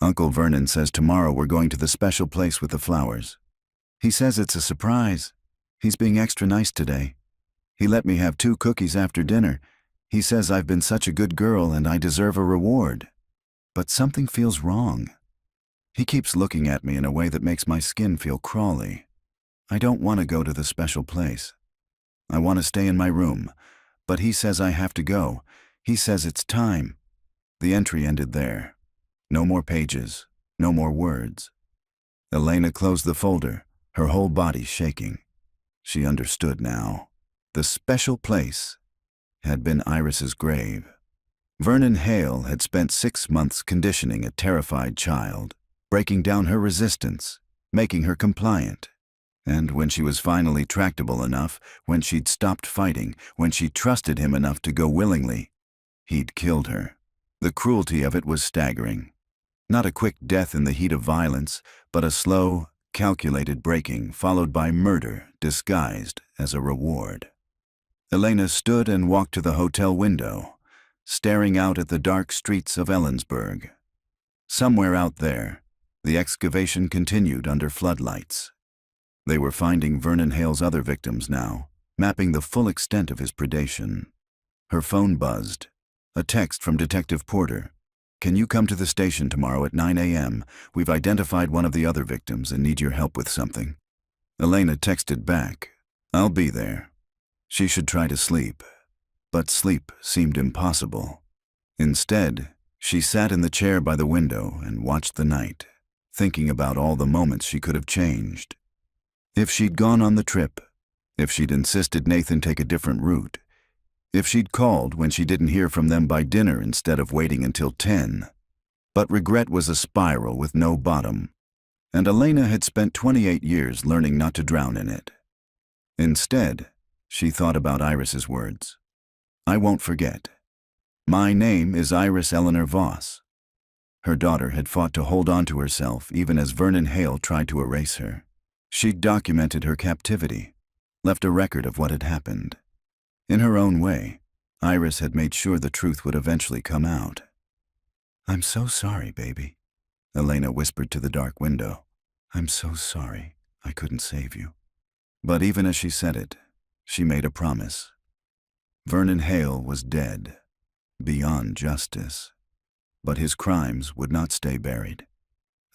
Speaker 1: Uncle Vernon says tomorrow we're going to the special place with the flowers. He says it's a surprise. He's being extra nice today. He let me have 2 cookies after dinner. He says I've been such a good girl and I deserve a reward. But something feels wrong. He keeps looking at me in a way that makes my skin feel crawly. I don't want to go to the special place. I want to stay in my room, but he says I have to go. He says it's time. The entry ended there. No more pages, no more words. Elena closed the folder, her whole body shaking. She understood now. The special place had been Iris's grave. Vernon Hale had spent 6 months conditioning a terrified child, breaking down her resistance, making her compliant. And when she was finally tractable enough, when she'd stopped fighting, when she trusted him enough to go willingly, he'd killed her. The cruelty of it was staggering. Not a quick death in the heat of violence, but a slow, calculated breaking followed by murder disguised as a reward. Elena stood and walked to the hotel window, staring out at the dark streets of Ellensburg. Somewhere out there, the excavation continued under floodlights. They were finding Vernon Hale's other victims now, mapping the full extent of his predation. Her phone buzzed. A text from Detective Porter. Can you come to the station tomorrow at 9 a.m.? We've identified one of the other victims and need your help with something. Elena texted back. I'll be there. She should try to sleep. But sleep seemed impossible. Instead, she sat in the chair by the window and watched the night, thinking about all the moments she could have changed. If she'd gone on the trip, if she'd insisted Nathan take a different route, if she'd called when she didn't hear from them by dinner instead of waiting until 10. But regret was a spiral with no bottom, and Elena had spent 28 years learning not to drown in it. Instead, she thought about Iris's words. I won't forget. My name is Iris Eleanor Voss. Her daughter had fought to hold on to herself even as Vernon Hale tried to erase her. She'd documented her captivity, left a record of what had happened. In her own way, Iris had made sure the truth would eventually come out. I'm so sorry, baby, Elena whispered to the dark window. I'm so sorry I couldn't save you. But even as she said it, she made a promise. Vernon Hale was dead, beyond justice. But his crimes would not stay buried.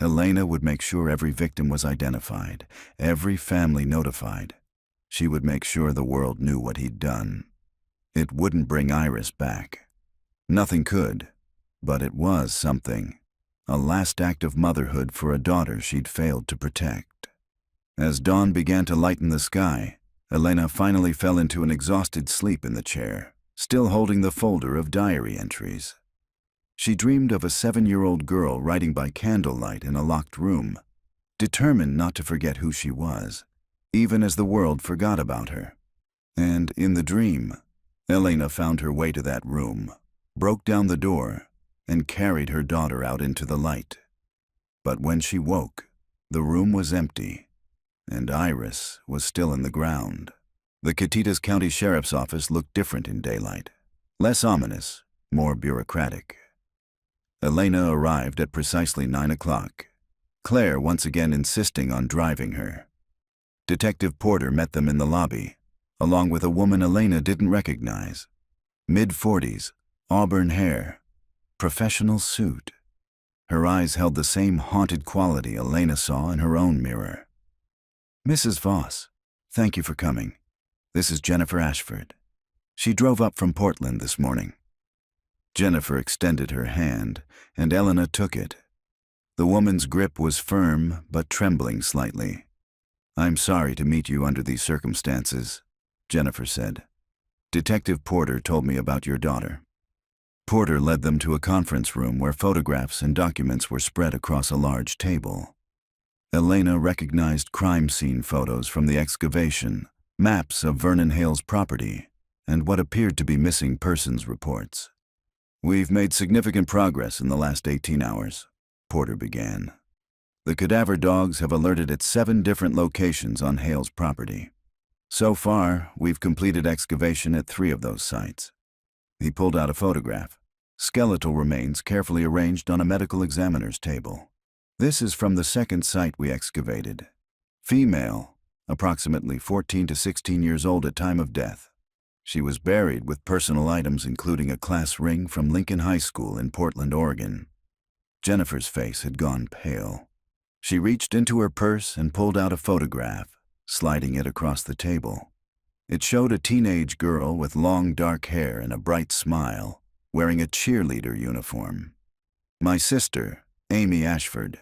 Speaker 1: Elena would make sure every victim was identified, every family notified. She would make sure the world knew what he'd done. It wouldn't bring Iris back. Nothing could, but it was something. A last act of motherhood for a daughter she'd failed to protect. As dawn began to lighten the sky, Elena finally fell into an exhausted sleep in the chair, still holding the folder of diary entries. She dreamed of a 7-year-old girl writing by candlelight in a locked room, determined not to forget who she was, even as the world forgot about her. And in the dream, Elena found her way to that room, broke down the door, and carried her daughter out into the light. But when she woke, the room was empty, and Iris was still in the ground. The Catitas County Sheriff's Office looked different in daylight. Less ominous, more bureaucratic. Elena arrived at precisely 9 o'clock, Claire once again insisting on driving her. Detective Porter met them in the lobby, along with a woman Elena didn't recognize. Mid-40s, auburn hair, professional suit. Her eyes held the same haunted quality Elena saw in her own mirror. "Mrs. Voss, thank you for coming. This is Jennifer Ashford. She drove up from Portland this morning." Jennifer extended her hand, and Elena took it. The woman's grip was firm but trembling slightly. "I'm sorry to meet you under these circumstances," Jennifer said. "Detective Porter told me about your daughter." Porter led them to a conference room where photographs and documents were spread across a large table. Elena recognized crime scene photos from the excavation, maps of Vernon Hale's property, and what appeared to be missing persons reports. "We've made significant progress in the last 18 hours, Porter began. "The cadaver dogs have alerted at 7 different locations on Hale's property. So far, we've completed excavation at 3 of those sites." He pulled out a photograph, skeletal remains carefully arranged on a medical examiner's table. "This is from the second site we excavated. Female, approximately 14 to 16 years old at time of death. She was buried with personal items including a class ring from Lincoln High School in Portland, Oregon." Jennifer's face had gone pale. She reached into her purse and pulled out a photograph, sliding it across the table. It showed a teenage girl with long dark hair and a bright smile, wearing a cheerleader uniform. "My sister, Amy Ashford.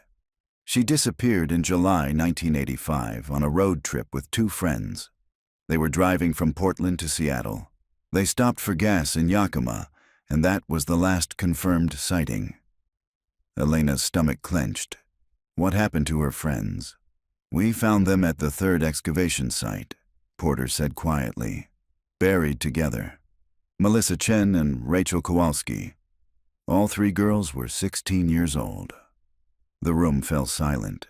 Speaker 1: She disappeared in July 1985 on a road trip with 2 friends. They were driving from Portland to Seattle. They stopped for gas in Yakima, and that was the last confirmed sighting." Elena's stomach clenched. What happened to her friends? "We found them at the 3rd excavation site," Porter said quietly. "Buried together. Melissa Chen and Rachel Kowalski. All 3 girls were 16 years old." The room fell silent.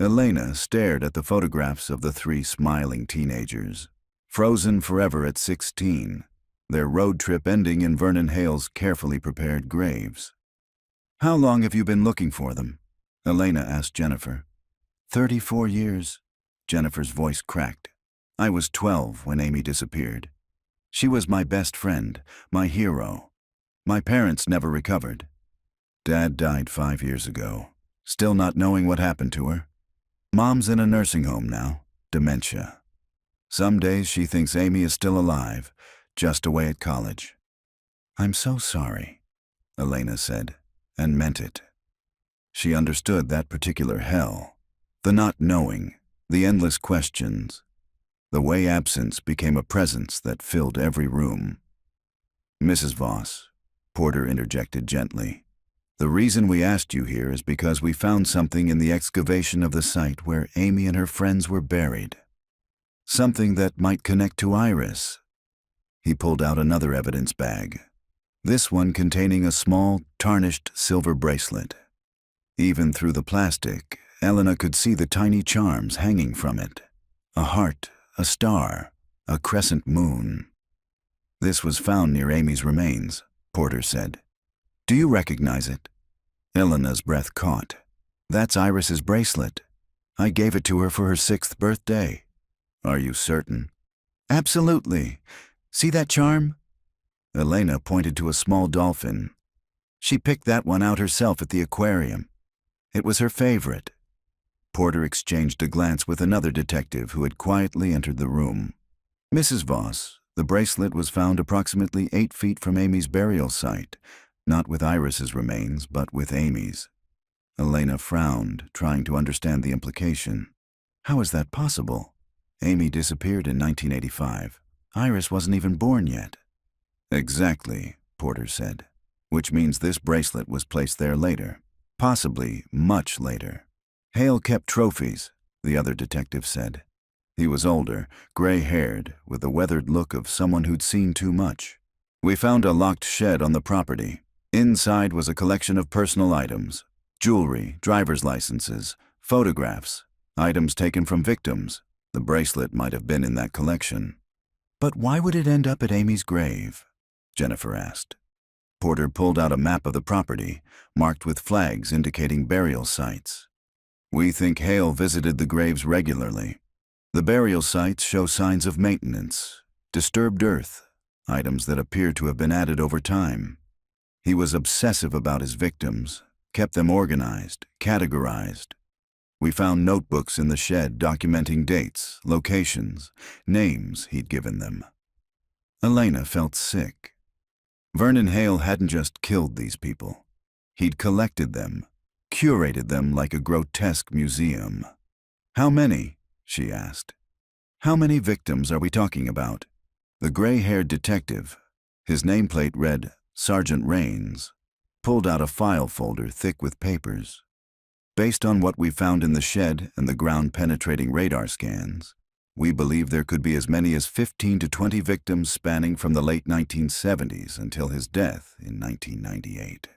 Speaker 1: Elena stared at the photographs of the 3 smiling teenagers, frozen forever at 16, their road trip ending in Vernon Hale's carefully prepared graves. "How long have you been looking for them?" Elena asked Jennifer. 34 years, Jennifer's voice cracked. "I was 12 when Amy disappeared. She was my best friend, my hero. My parents never recovered. Dad died 5 years ago, still not knowing what happened to her. Mom's in a nursing home now, dementia. Some days she thinks Amy is still alive, just away at college." "I'm so sorry," Elena said, and meant it. She understood that particular hell, the not knowing, the endless questions, the way absence became a presence that filled every room. "Mrs. Voss," Porter interjected gently, "the reason we asked you here is because we found something in the excavation of the site where Amy and her friends were buried. Something that might connect to Iris." He pulled out another evidence bag, this one containing a small, tarnished silver bracelet. Even through the plastic, Elena could see the tiny charms hanging from it. A heart, a star, a crescent moon. "This was found near Amy's remains," Porter said. "Do you recognize it?" Elena's breath caught. "That's Iris's bracelet. I gave it to her for her 6th birthday." "Are you certain?" "Absolutely. See that charm?" Elena pointed to a small dolphin. "She picked that one out herself at the aquarium. It was her favorite." Porter exchanged a glance with another detective who had quietly entered the room. "Mrs. Voss, the bracelet was found approximately 8 feet from Amy's burial site, not with Iris's remains, but with Amy's." Elena frowned, trying to understand the implication. "How is that possible? Amy disappeared in 1985. Iris wasn't even born yet." "Exactly," Porter said, "which means this bracelet was placed there later, possibly much later." "Hale kept trophies," the other detective said. He was older, gray-haired, with the weathered look of someone who'd seen too much. We found a locked shed on the property. Inside was a collection of personal items: jewelry, driver's licenses, photographs, items taken from victims. The bracelet might have been in that collection. "But why would it end up at Amy's grave?" Jennifer asked. Porter pulled out a map of the property, marked with flags indicating burial sites. "We think Hale visited the graves regularly. The burial sites show signs of maintenance, disturbed earth, items that appear to have been added over time. He was obsessive about his victims, kept them organized, categorized. We found notebooks in the shed documenting dates, locations, names he'd given them." Elena felt sick. Vernon Hale hadn't just killed these people. He'd collected them, curated them like a grotesque museum. "How many?" she asked. "How many victims are we talking about?" The gray-haired detective, his nameplate read Sergeant Rains, pulled out a file folder thick with papers. "Based on what we found in the shed and the ground-penetrating radar scans, we believe there could be as many as 15 to 20 victims spanning from the late 1970s until his death in 1998.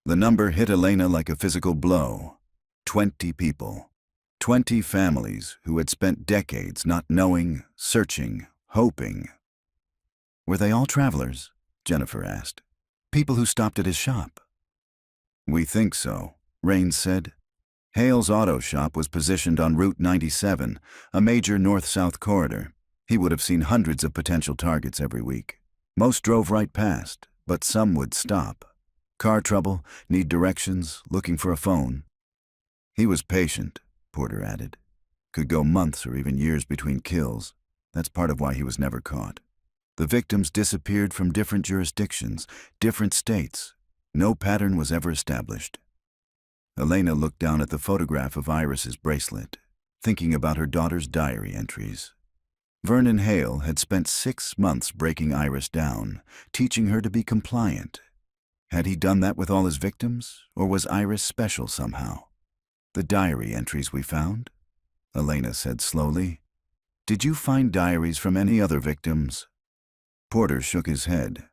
Speaker 1: The number hit Elena like a physical blow. 20 people. 20 families who had spent decades not knowing, searching, hoping. "Were they all travelers?" Jennifer asked. "People who stopped at his shop?" "We think so," Rains said. Hale's auto shop was positioned on Route 97, a major north-south corridor. He would have seen hundreds of potential targets every week. Most drove right past, but some would stop. Car trouble, need directions, looking for a phone. "He was patient," Porter added. "Could go months or even years between kills. That's part of why he was never caught. The victims disappeared from different jurisdictions, different states. No pattern was ever established." Elena looked down at the photograph of Iris's bracelet, thinking about her daughter's diary entries. Vernon Hale had spent 6 months breaking Iris down, teaching her to be compliant. Had he done that with all his victims, or was Iris special somehow? "The diary entries we found," Elena said slowly. "Did you find diaries from any other victims?" Porter shook his head.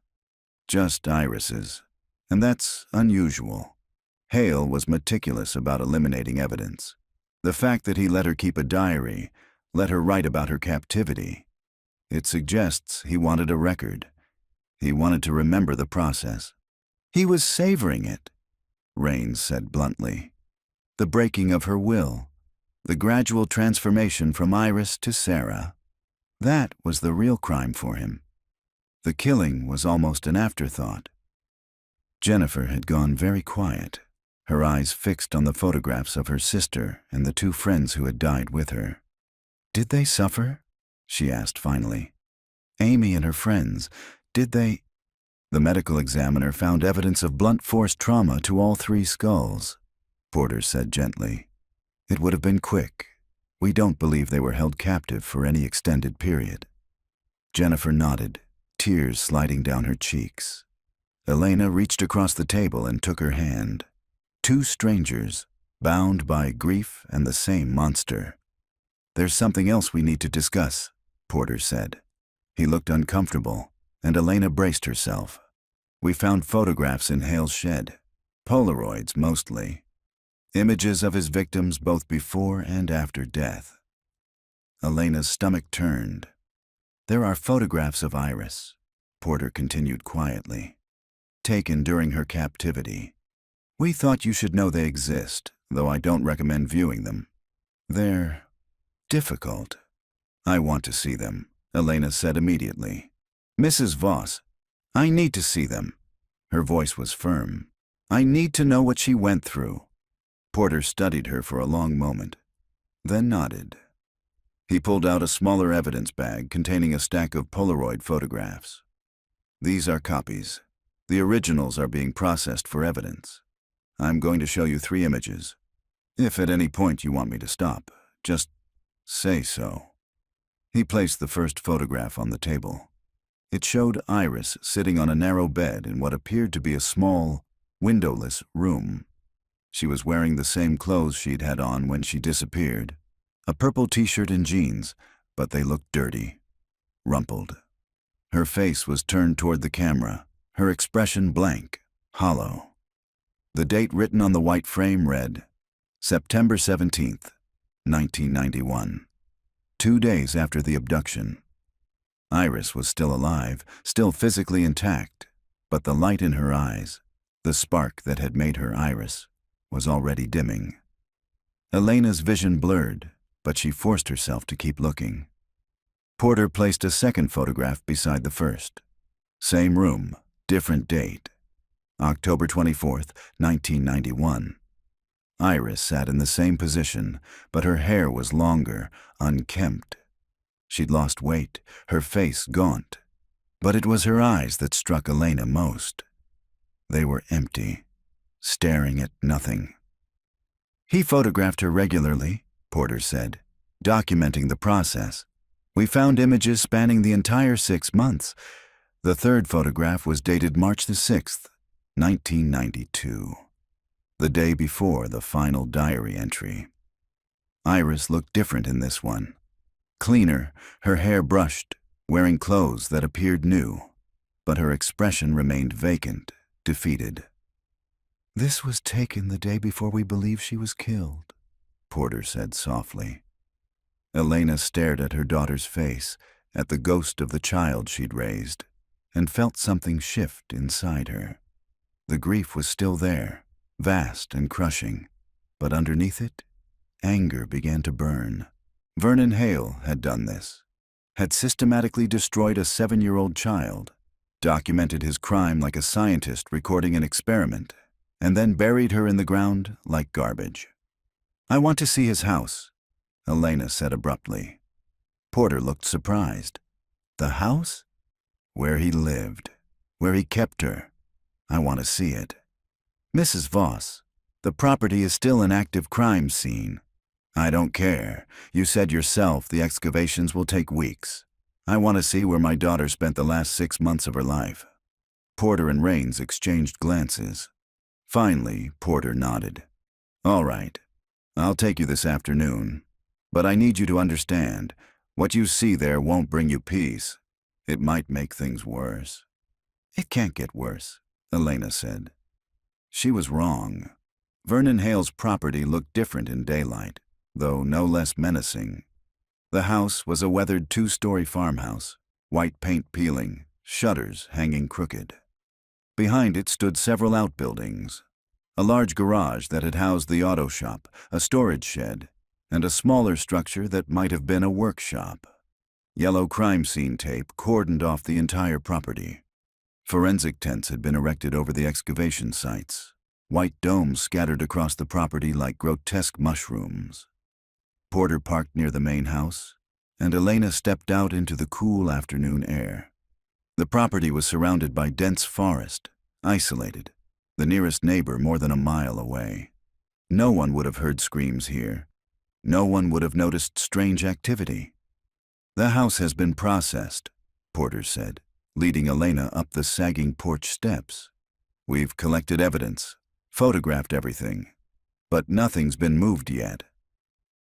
Speaker 1: "Just Iris's, and that's unusual." Hale was meticulous about eliminating evidence. The fact that he let her keep a diary, let her write about her captivity, it suggests he wanted a record. He wanted to remember the process. "He was savoring it," Rains said bluntly. "The breaking of her will, the gradual transformation from Iris to Sarah. That was the real crime for him. The killing was almost an afterthought." Jennifer had gone very quiet, her eyes fixed on the photographs of her sister and the 2 friends who had died with her. "Did they suffer?" she asked finally. "Amy and her friends, did they—" "The medical examiner found evidence of blunt force trauma to all 3 skulls," Porter said gently. "It would have been quick. We don't believe they were held captive for any extended period." Jennifer nodded, tears sliding down her cheeks. Elena reached across the table and took her hand. 2 strangers, bound by grief and the same monster. "There's something else we need to discuss," Porter said. He looked uncomfortable, and Elena braced herself. "We found photographs in Hale's shed. Polaroids, mostly. Images of his victims both before and after death." Elena's stomach turned. "There are photographs of Iris," Porter continued quietly, "taken during her captivity. We thought you should know they exist, though I don't recommend viewing them. They're difficult." "I want to see them," Elena said immediately. "Mrs. Voss, I need to see them." Her voice was firm. "I need to know what she went through." Porter studied her for a long moment, then nodded. He pulled out a smaller evidence bag containing a stack of Polaroid photographs. "These are copies. The originals are being processed for evidence. I'm going to show you 3 images. If at any point you want me to stop, just say so." He placed the first photograph on the table. It showed Iris sitting on a narrow bed in what appeared to be a small, windowless room. She was wearing the same clothes she'd had on when she disappeared, A purple t-shirt and jeans, but they looked dirty, rumpled. Her face was turned toward the camera, her expression blank, hollow. The date written on the white frame read, September 17th, 1991. 2 days after the abduction. Iris was still alive, still physically intact, but the light in her eyes, the spark that had made her Iris, was already dimming. Elena's vision blurred, but she forced herself to keep looking. Porter placed a second photograph beside the first. Same room, different date. October 24th, 1991. Iris sat in the same position, but her hair was longer, unkempt. She'd lost weight, her face gaunt. But it was her eyes that struck Elena most. They were empty, staring at nothing. He photographed her regularly, Porter said, documenting the process. We found images spanning the entire 6 months. The third photograph was dated March the 6th, 1992. The day before the final diary entry. Iris looked different in this one. Cleaner, her hair brushed, wearing clothes that appeared new, but her expression remained vacant, defeated. This was taken the day before we believe she was killed, Porter said softly. Elena stared at her daughter's face, at the ghost of the child she'd raised, and felt something shift inside her. The grief was still there, vast and crushing, but underneath it, anger began to burn. Vernon Hale had done this, had systematically destroyed a 7-year-old child, documented his crime like a scientist recording an experiment, and then buried her in the ground like garbage. I want to see his house, Elena said abruptly. Porter looked surprised. The house? Where he lived, where he kept her. I want to see it. Mrs. Voss, the property is still an active crime scene. I don't care. You said yourself the excavations will take weeks. I want to see where my daughter spent the last 6 months of her life. Porter and Raines exchanged glances. Finally, Porter nodded. All right. I'll take you this afternoon. But I need you to understand, what you see there won't bring you peace. It might make things worse. It can't get worse, Elena said. She was wrong. Vernon Hale's property looked different in daylight, though no less menacing. The house was a weathered 2-story farmhouse, white paint peeling, shutters hanging crooked. Behind it stood several outbuildings, a large garage that had housed the auto shop, a storage shed, and a smaller structure that might have been a workshop. Yellow crime scene tape cordoned off the entire property. Forensic tents had been erected over the excavation sites, white domes scattered across the property like grotesque mushrooms. Porter parked near the main house, and Elena stepped out into the cool afternoon air. The property was surrounded by dense forest, isolated, the nearest neighbor more than a mile away. No one would have heard screams here. No one would have noticed strange activity. The house has been processed, Porter said, leading Elena up the sagging porch steps. We've collected evidence, photographed everything, but nothing's been moved yet.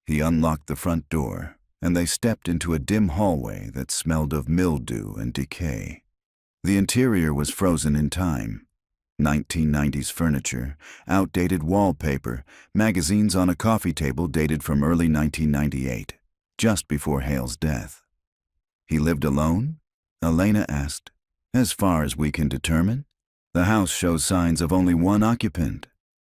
Speaker 1: He unlocked the front door, and they stepped into a dim hallway that smelled of mildew and decay. The interior was frozen in time. 1990s furniture, outdated wallpaper, magazines on a coffee table dated from early 1998, just before Hale's death. He lived alone? Elena asked. As far as we can determine, the house shows signs of only one occupant.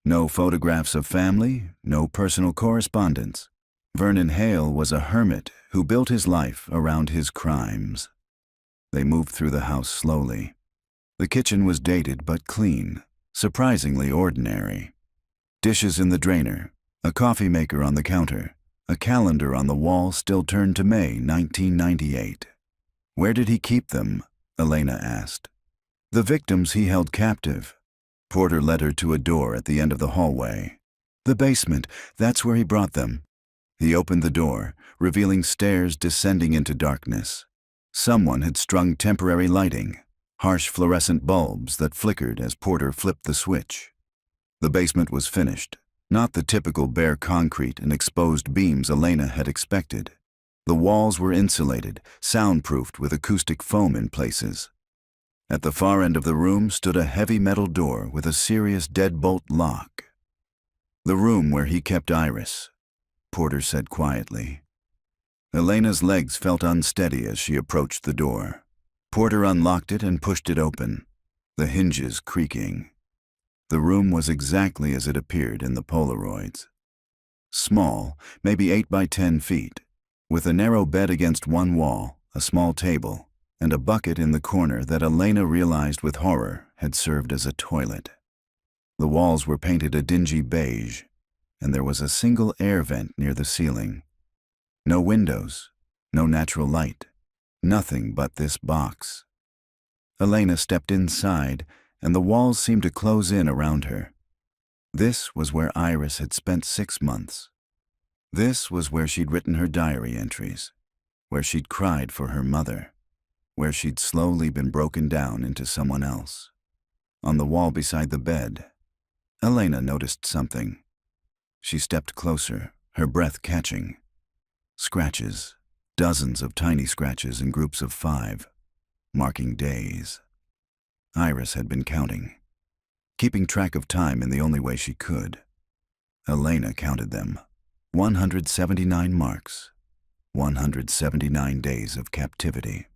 Speaker 1: No photographs of family, no personal correspondence. Vernon Hale was a hermit who built his life around his crimes. They moved through the house slowly. The kitchen was dated but clean, surprisingly ordinary. Dishes in the drainer, a coffee maker on the counter, a calendar on the wall still turned to May 1998. Where did he keep them? Elena asked. The victims he held captive. Porter led her to a door at the end of the hallway. The basement, that's where he brought them. He opened the door, revealing stairs descending into darkness. Someone had strung temporary lighting, harsh fluorescent bulbs that flickered as Porter flipped the switch. The basement was finished, Not the typical bare concrete and exposed beams Elena had expected. The walls were insulated, soundproofed with acoustic foam in places. At the far end of the room stood a heavy metal door with a serious deadbolt lock. "The room where he kept Iris," Porter said quietly. Elena's legs felt unsteady as she approached the door. Porter unlocked it and pushed it open, the hinges creaking. The room was exactly as it appeared in the Polaroids. Small, maybe 8 by 10 feet, with a narrow bed against one wall, a small table, and a bucket in the corner that Elena realized with horror had served as a toilet. The walls were painted a dingy beige, and there was a single air vent near the ceiling. No windows, no natural light, nothing but this box. Elena stepped inside, and the walls seemed to close in around her. This was where Iris had spent 6 months. This was where she'd written her diary entries, where she'd cried for her mother, where she'd slowly been broken down into someone else. On the wall beside the bed, Elena noticed something. She stepped closer, her breath catching. Scratches, dozens of tiny scratches in groups of 5, marking days. Iris had been counting, keeping track of time in the only way she could. Elena counted them. 179 marks, 179 days of captivity.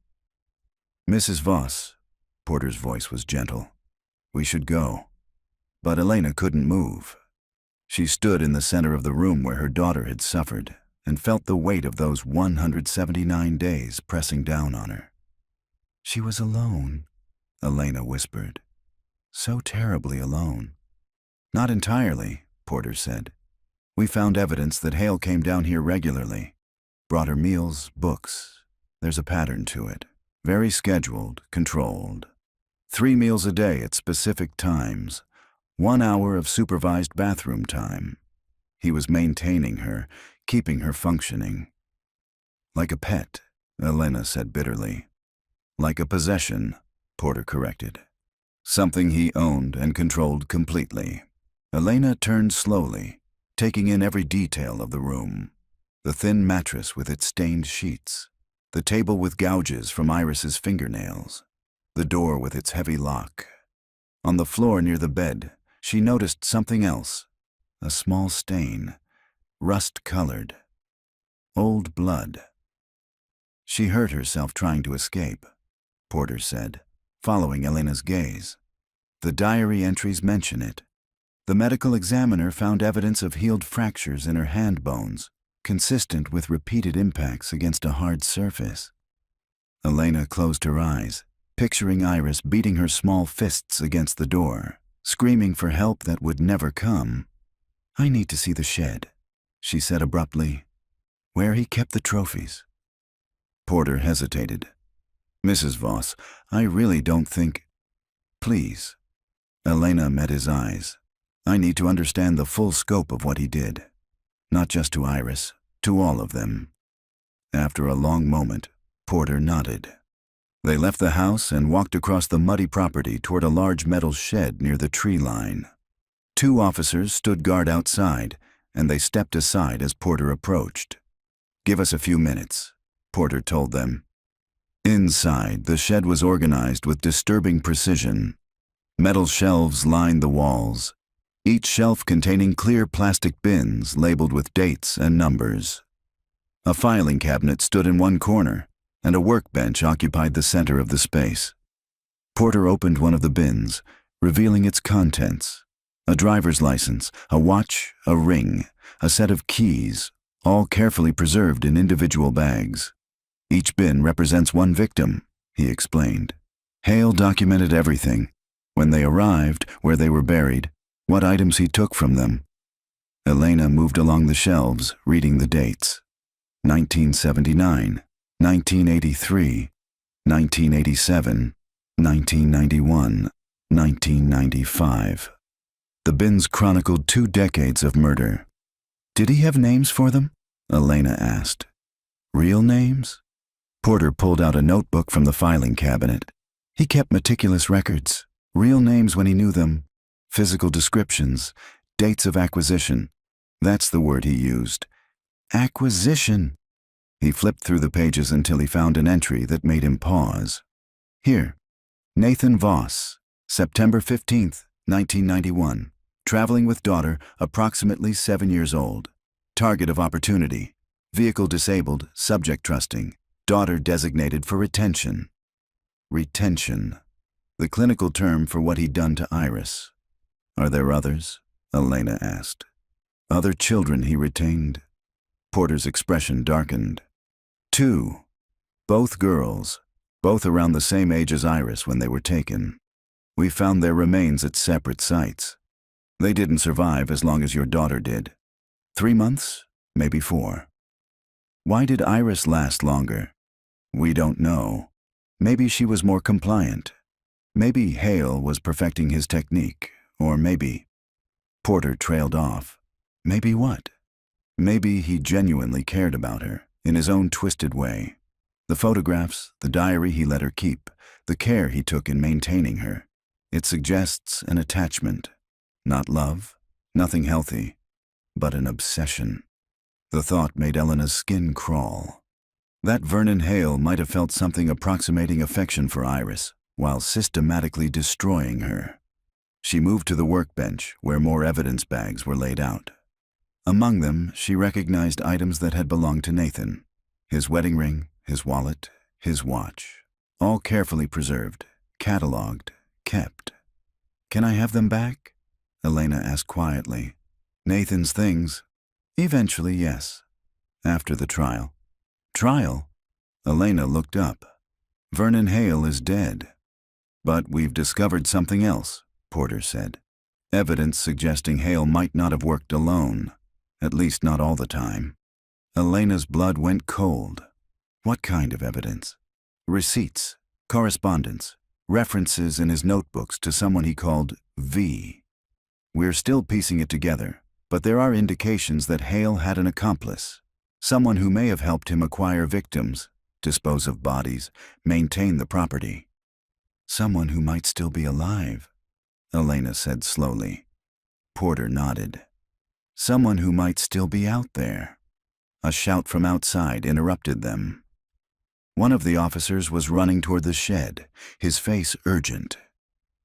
Speaker 1: "Mrs. Voss," Porter's voice was gentle. "We should go." But Elena couldn't move. She stood in the center of the room where her daughter had suffered and felt the weight of those 179 days pressing down on her. "She was alone," Elena whispered. "So terribly alone." "Not entirely," Porter said. "We found evidence that Hale came down here regularly. Brought her meals, books. There's a pattern to it. Very scheduled, controlled. 3 meals a day at specific times. 1 hour of supervised bathroom time. He was maintaining her, keeping her functioning." "Like a pet," Elena said bitterly. "Like a possession," Porter corrected. "Something he owned and controlled completely." Elena turned slowly, taking in every detail of the room. The thin mattress with its stained sheets, the table with gouges from Iris's fingernails, the door with its heavy lock. On the floor near the bed, she noticed something else, a small stain, rust-colored. Old blood. "She hurt herself trying to escape," Porter said, following Elena's gaze. "The diary entries mention it. The medical examiner found evidence of healed fractures in her hand bones, consistent with repeated impacts against a hard surface." Elena closed her eyes, picturing Iris beating her small fists against the door, screaming for help that would never come. "I need to see the shed," she said abruptly. "Where he kept the trophies." Porter hesitated. "Mrs. Voss, I really don't think—" "Please." Elena met his eyes. "I need to understand the full scope of what he did. Not just to Iris, to all of them." After a long moment, Porter nodded. They left the house and walked across the muddy property toward a large metal shed near the tree line. 2 officers stood guard outside, and they stepped aside as Porter approached. "Give us a few minutes," Porter told them. Inside, the shed was organized with disturbing precision. Metal shelves lined the walls, each shelf containing clear plastic bins labeled with dates and numbers. A filing cabinet stood in one corner, and a workbench occupied the center of the space. Porter opened one of the bins, revealing its contents: a driver's license, a watch, a ring, a set of keys, all carefully preserved in individual bags. "Each bin represents one victim," he explained. "Hale documented everything: when they arrived, where they were buried, what items he took from them." Elena moved along the shelves, reading the dates. 1979, 1983, 1987, 1991, 1995. The bins chronicled 2 decades of murder. "Did he have names for them?" Elena asked. "Real names?" Porter pulled out a notebook from the filing cabinet. He kept meticulous records, real names when he knew them, physical descriptions, Dates of acquisition. That's the word he used. Acquisition. He flipped through the pages until he found an entry that made him pause. Here. Nathan Voss, September 15th, 1991. Traveling with daughter, approximately 7 years old. Target of opportunity. Vehicle disabled, subject trusting. Daughter designated for retention. Retention. The clinical term for what he'd done to Iris. Are there others? Elena asked. Other children he retained? Porter's expression darkened. 2. Both girls, both around the same age as Iris when they were taken. We found their remains at separate sites. They didn't survive as long as your daughter did. 3 months, maybe 4. Why did Iris last longer? We don't know. Maybe she was more compliant. Maybe Hale was perfecting his technique, or maybe... Porter trailed off. Maybe what? Maybe he genuinely cared about her, in his own twisted way. The photographs, the diary he let her keep, the care he took in maintaining her. It suggests an attachment. Not love, nothing healthy, but an obsession. The thought made Elena's skin crawl. That Vernon Hale might have felt something approximating affection for Iris, while systematically destroying her. She moved to the workbench, where more evidence bags were laid out. Among them, she recognized items that had belonged to Nathan. His wedding ring, his wallet, his watch. All carefully preserved, cataloged, kept. Can I have them back? Elena asked quietly. Nathan's things? Eventually, yes. After the trial. Trial? Elena looked up. Vernon Hale is dead. But we've discovered something else, Porter said. Evidence suggesting Hale might not have worked alone, at least not all the time. Elena's blood went cold. What kind of evidence? Receipts, correspondence, references in his notebooks to someone he called V. We're still piecing it together, but there are indications that Hale had an accomplice, someone who may have helped him acquire victims, dispose of bodies, maintain the property. Someone who might still be alive, Elena said slowly. Porter nodded. Someone who might still be out there. A shout from outside interrupted them. One of the officers was running toward the shed, his face urgent.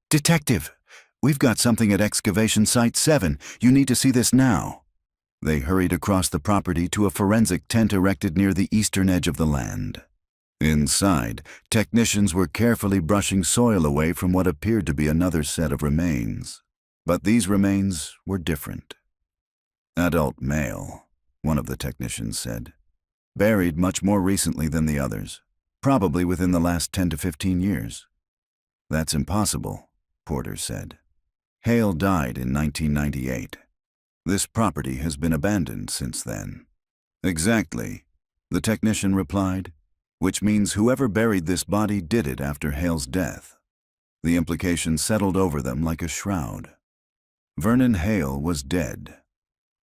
Speaker 1: Detective, we've got something at excavation site 7. You need to see this now. They hurried across the property to a forensic tent erected near the eastern edge of the land. Inside, technicians were carefully brushing soil away from what appeared to be another set of remains. But these remains were different. Adult male, one of the technicians said. Buried much more recently than the others, probably within the last 10 to 15 years. That's impossible, Porter said. Hale died in 1998. This property has been abandoned since then. Exactly, the technician replied, which means whoever buried this body did it after Hale's death. The implication settled over them like a shroud. Vernon Hale was dead,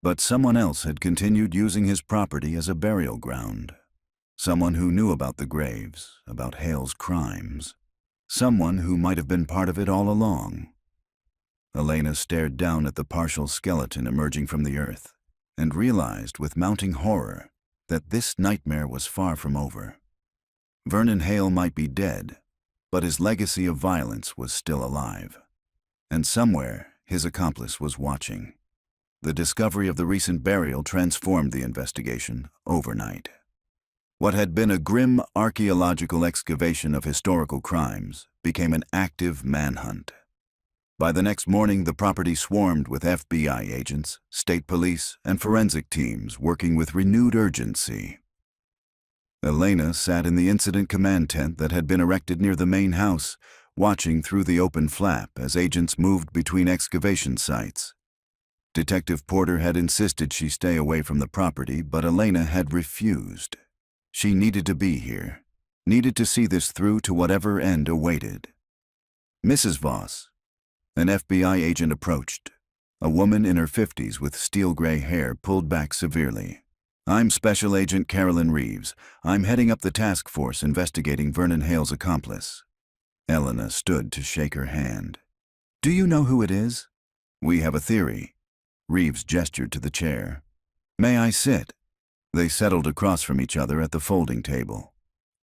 Speaker 1: but someone else had continued using his property as a burial ground. Someone who knew about the graves, about Hale's crimes. Someone who might have been part of it all along. Elena stared down at the partial skeleton emerging from the earth and realized with mounting horror that this nightmare was far from over. Vernon Hale might be dead, but his legacy of violence was still alive. And somewhere, his accomplice was watching. The discovery of the recent burial transformed the investigation overnight. What had been a grim archaeological excavation of historical crimes became an active manhunt. By the next morning, the property swarmed with FBI agents, state police, and forensic teams working with renewed urgency. Elena sat in the incident command tent that had been erected near the main house, watching through the open flap as agents moved between excavation sites. Detective Porter had insisted she stay away from the property, but Elena had refused. She needed to be here, needed to see this through to whatever end awaited. Mrs. Voss. An FBI agent approached. A woman in her 50s with steel-gray hair pulled back severely. I'm Special Agent Carolyn Reeves. I'm heading up the task force investigating Vernon Hale's accomplice. Elena stood to shake her hand. Do you know who it is? We have a theory. Reeves gestured to the chair. May I sit? They settled across from each other at the folding table.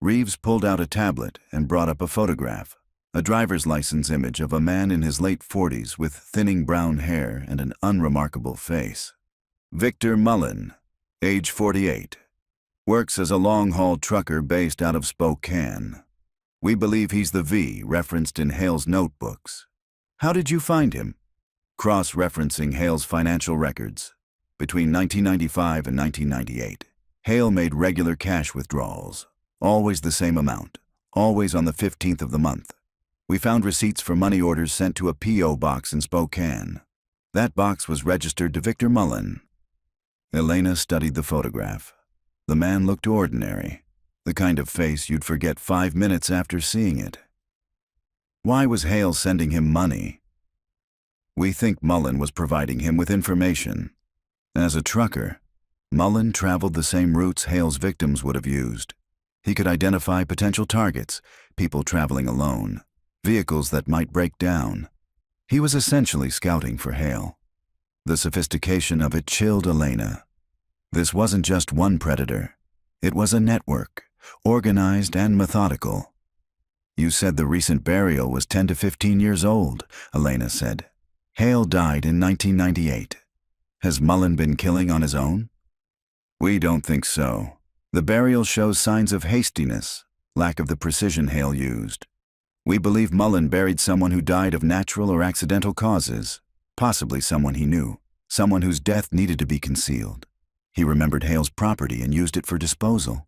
Speaker 1: Reeves pulled out a tablet and brought up a photograph, a driver's license image of a man in his late 40s with thinning brown hair and an unremarkable face. Victor Mullen, age 48. Works as a long-haul trucker based out of Spokane. We believe he's the V referenced in Hale's notebooks. How did you find him? Cross-referencing Hale's financial records. Between 1995 and 1998, Hale made regular cash withdrawals, always the same amount, always on the 15th of the month. We found receipts for money orders sent to a P.O. box in Spokane. That box was registered to Victor Mullen. Elena studied the photograph. The man looked ordinary, the kind of face you'd forget 5 minutes after seeing it. Why was Hale sending him money? We think Mullen was providing him with information. As a trucker, Mullen traveled the same routes Hale's victims would have used. He could identify potential targets, people traveling alone, vehicles that might break down. He was essentially scouting for Hale. The sophistication of it chilled Elena. This wasn't just one predator. It was a network, organized and methodical. You said the recent burial was 10 to 15 years old, Elena said. Hale died in 1998. Has Mullen been killing on his own? We don't think so. The burial shows signs of hastiness, lack of the precision Hale used. We believe Mullen buried someone who died of natural or accidental causes, possibly someone he knew, someone whose death needed to be concealed. He remembered Hale's property and used it for disposal.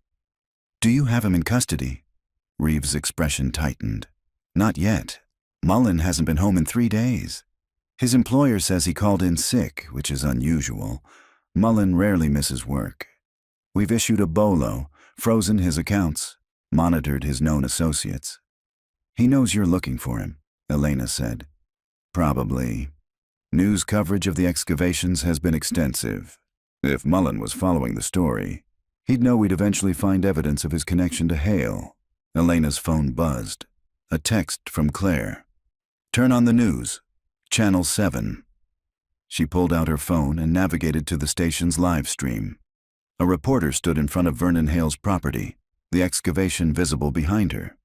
Speaker 1: Do you have him in custody? Reeves' expression tightened. Not yet. Mullen hasn't been home in 3 days. His employer says he called in sick, which is unusual. Mullen rarely misses work. We've issued a bolo, frozen his accounts, monitored his known associates. He knows you're looking for him, Elena said. Probably. News coverage of the excavations has been extensive. If Mullen was following the story, he'd know we'd eventually find evidence of his connection to Hale. Elena's phone buzzed. A text from Claire. Turn on the news. Channel 7. She pulled out her phone and navigated to the station's live stream. A reporter stood in front of Vernon Hale's property, the excavation visible behind her.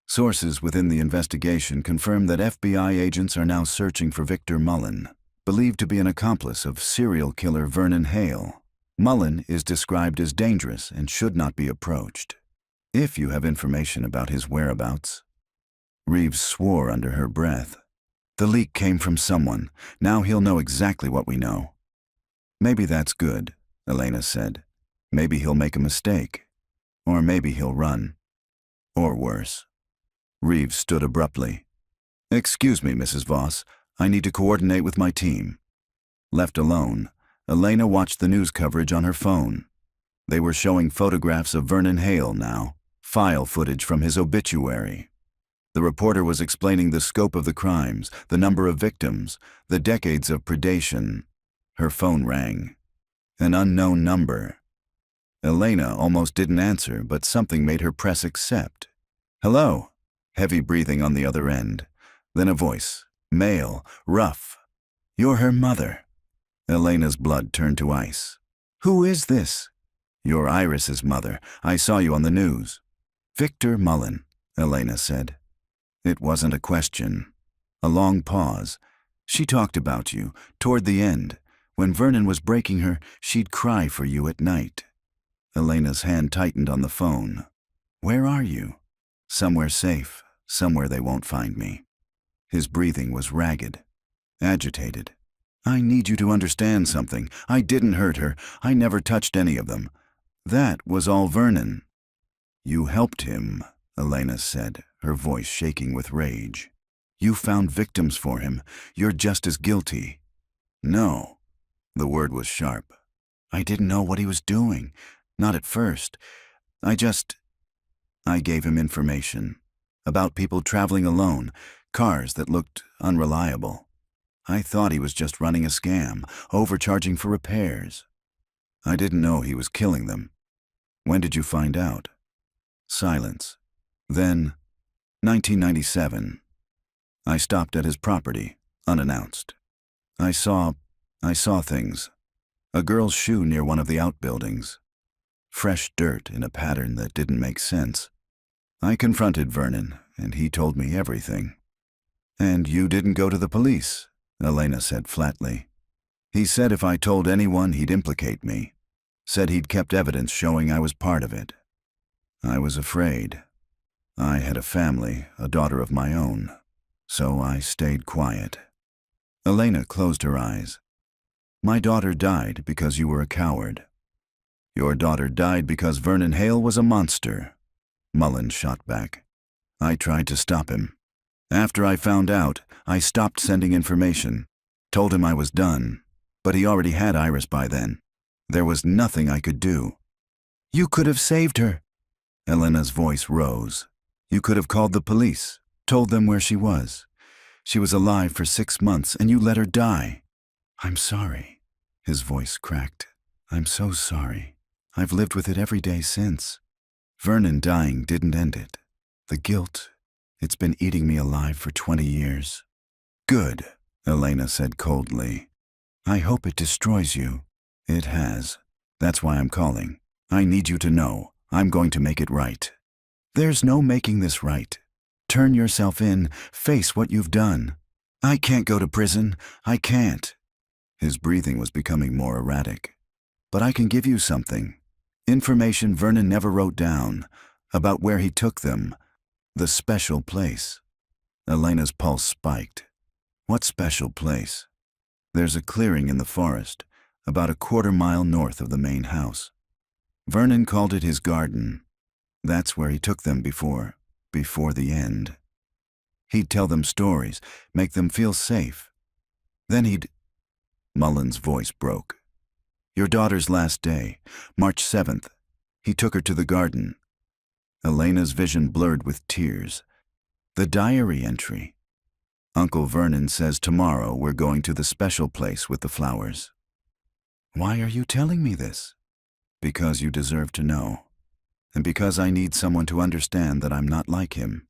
Speaker 1: Sources within the investigation confirm that FBI agents are now searching for Victor Mullen, believed to be an accomplice of serial killer Vernon Hale. Mullen is described as dangerous and should not be approached. If you have information about his whereabouts. Reeves swore under her breath. The leak came from someone. Now he'll know exactly what we know. Maybe that's good, Elena said. Maybe he'll make a mistake. Or maybe he'll run. Or worse. Reeves stood abruptly. Excuse me, Mrs. Voss. I need to coordinate with my team. Left alone, Elena watched the news coverage on her phone. They were showing photographs of Vernon Hale now, file footage from his obituary. The reporter was explaining the scope of the crimes, the number of victims, the decades of predation. Her phone rang. An unknown number. Elena almost didn't answer, but something made her press accept. Hello. Heavy breathing on the other end. Then a voice. Male, rough. You're her mother. Elena's blood turned to ice. Who is this? You're Iris's mother. I saw you on the news. Victor Mullen, Elena said. It wasn't a question. A long pause. She talked about you, toward the end. When Vernon was breaking her, she'd cry for you at night. Elena's hand tightened on the phone. Where are you? Somewhere safe, somewhere they won't find me. His breathing was ragged, agitated. I need you to understand something. I didn't hurt her. I never touched any of them. That was all Vernon. You helped him, Elena said, her voice shaking with rage. You found victims for him. You're just as guilty. No. The word was sharp. I didn't know what he was doing. Not at first. I gave him information. About people traveling alone, cars that looked unreliable. I thought he was just running a scam, overcharging for repairs. I didn't know he was killing them. When did you find out? Silence. Then, 1997. I stopped at his property, unannounced. I saw I saw things. A girl's shoe near one of the outbuildings. Fresh dirt in a pattern that didn't make sense. I confronted Vernon, and he told me everything. And you didn't go to the police, Elena said flatly. He said if I told anyone, he'd implicate me. Said he'd kept evidence showing I was part of it. I was afraid. I had a family, a daughter of my own, so I stayed quiet. Elena closed her eyes. My daughter died because you were a coward. Your daughter died because Vernon Hale was a monster, Mullen shot back. I tried to stop him. After I found out, I stopped sending information, told him I was done, but he already had Iris by then. There was nothing I could do. You could have saved her. Elena's voice rose. You could have called the police, told them where she was. She was alive for 6 months and you let her die. I'm sorry. His voice cracked. I'm so sorry. I've lived with it every day since. Vernon dying didn't end it. The guilt, it's been eating me alive for 20 years. Good, Elena said coldly. I hope it destroys you. It has. That's why I'm calling. I need you to know. I'm going to make it right. There's no making this right. Turn yourself in, face what you've done. I can't go to prison. I can't. His breathing was becoming more erratic. But I can give you something. Information Vernon never wrote down, about where he took them. The special place. Elena's pulse spiked. What special place? There's a clearing in the forest, about a quarter-mile north of the main house. Vernon called it his garden. That's where he took them before the end. He'd tell them stories, make them feel safe. Then he'd... Mullen's voice broke. Your daughter's last day, March 7th. He took her to the garden. Elena's vision blurred with tears. The diary entry. Uncle Vernon says tomorrow we're going to the special place with the flowers. Why are you telling me this? Because you deserve to know. And because I need someone to understand that I'm not like him.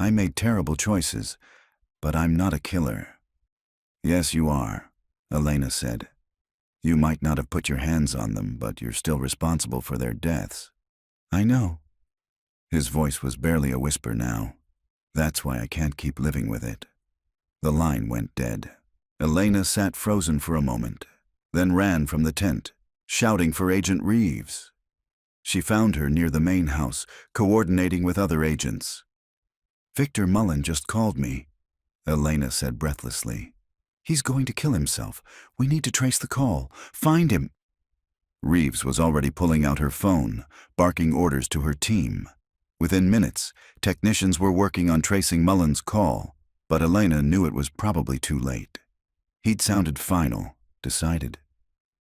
Speaker 1: I made terrible choices, but I'm not a killer. Yes, you are, Elena said. You might not have put your hands on them, but you're still responsible for their deaths. I know. His voice was barely a whisper now. That's why I can't keep living with it. The line went dead. Elena sat frozen for a moment, then ran from the tent, shouting for Agent Reeves. She found her near the main house, coordinating with other agents. Victor Mullen just called me, Elena said breathlessly. He's going to kill himself. We need to trace the call. Find him. Reeves was already pulling out her phone, barking orders to her team. Within minutes, technicians were working on tracing Mullen's call, but Elena knew it was probably too late. He'd sounded final, decided.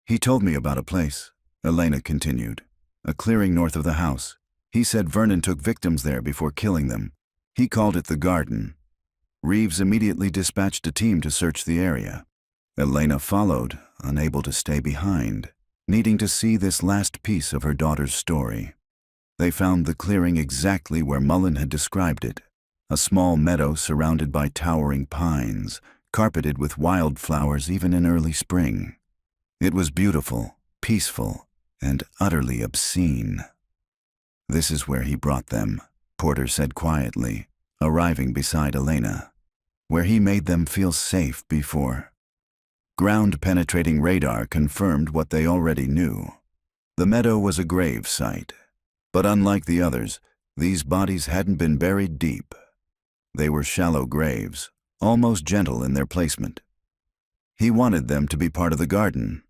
Speaker 1: He told me about a place, Elena continued. A clearing north of the house. He said Vernon took victims there before killing them. He called it the garden. Reeves immediately dispatched a team to search the area. Elena followed, unable to stay behind, needing to see this last piece of her daughter's story. They found the clearing exactly where Mullen had described it, a small meadow surrounded by towering pines, carpeted with wildflowers even in early spring. It was beautiful, peaceful, and utterly obscene. This is where he brought them, Porter said quietly, arriving beside Elena. Where he made them feel safe before. Ground-penetrating radar confirmed what they already knew. The meadow was a grave site, but unlike the others, these bodies hadn't been buried deep. They were shallow graves, almost gentle in their placement. He wanted them to be part of the garden,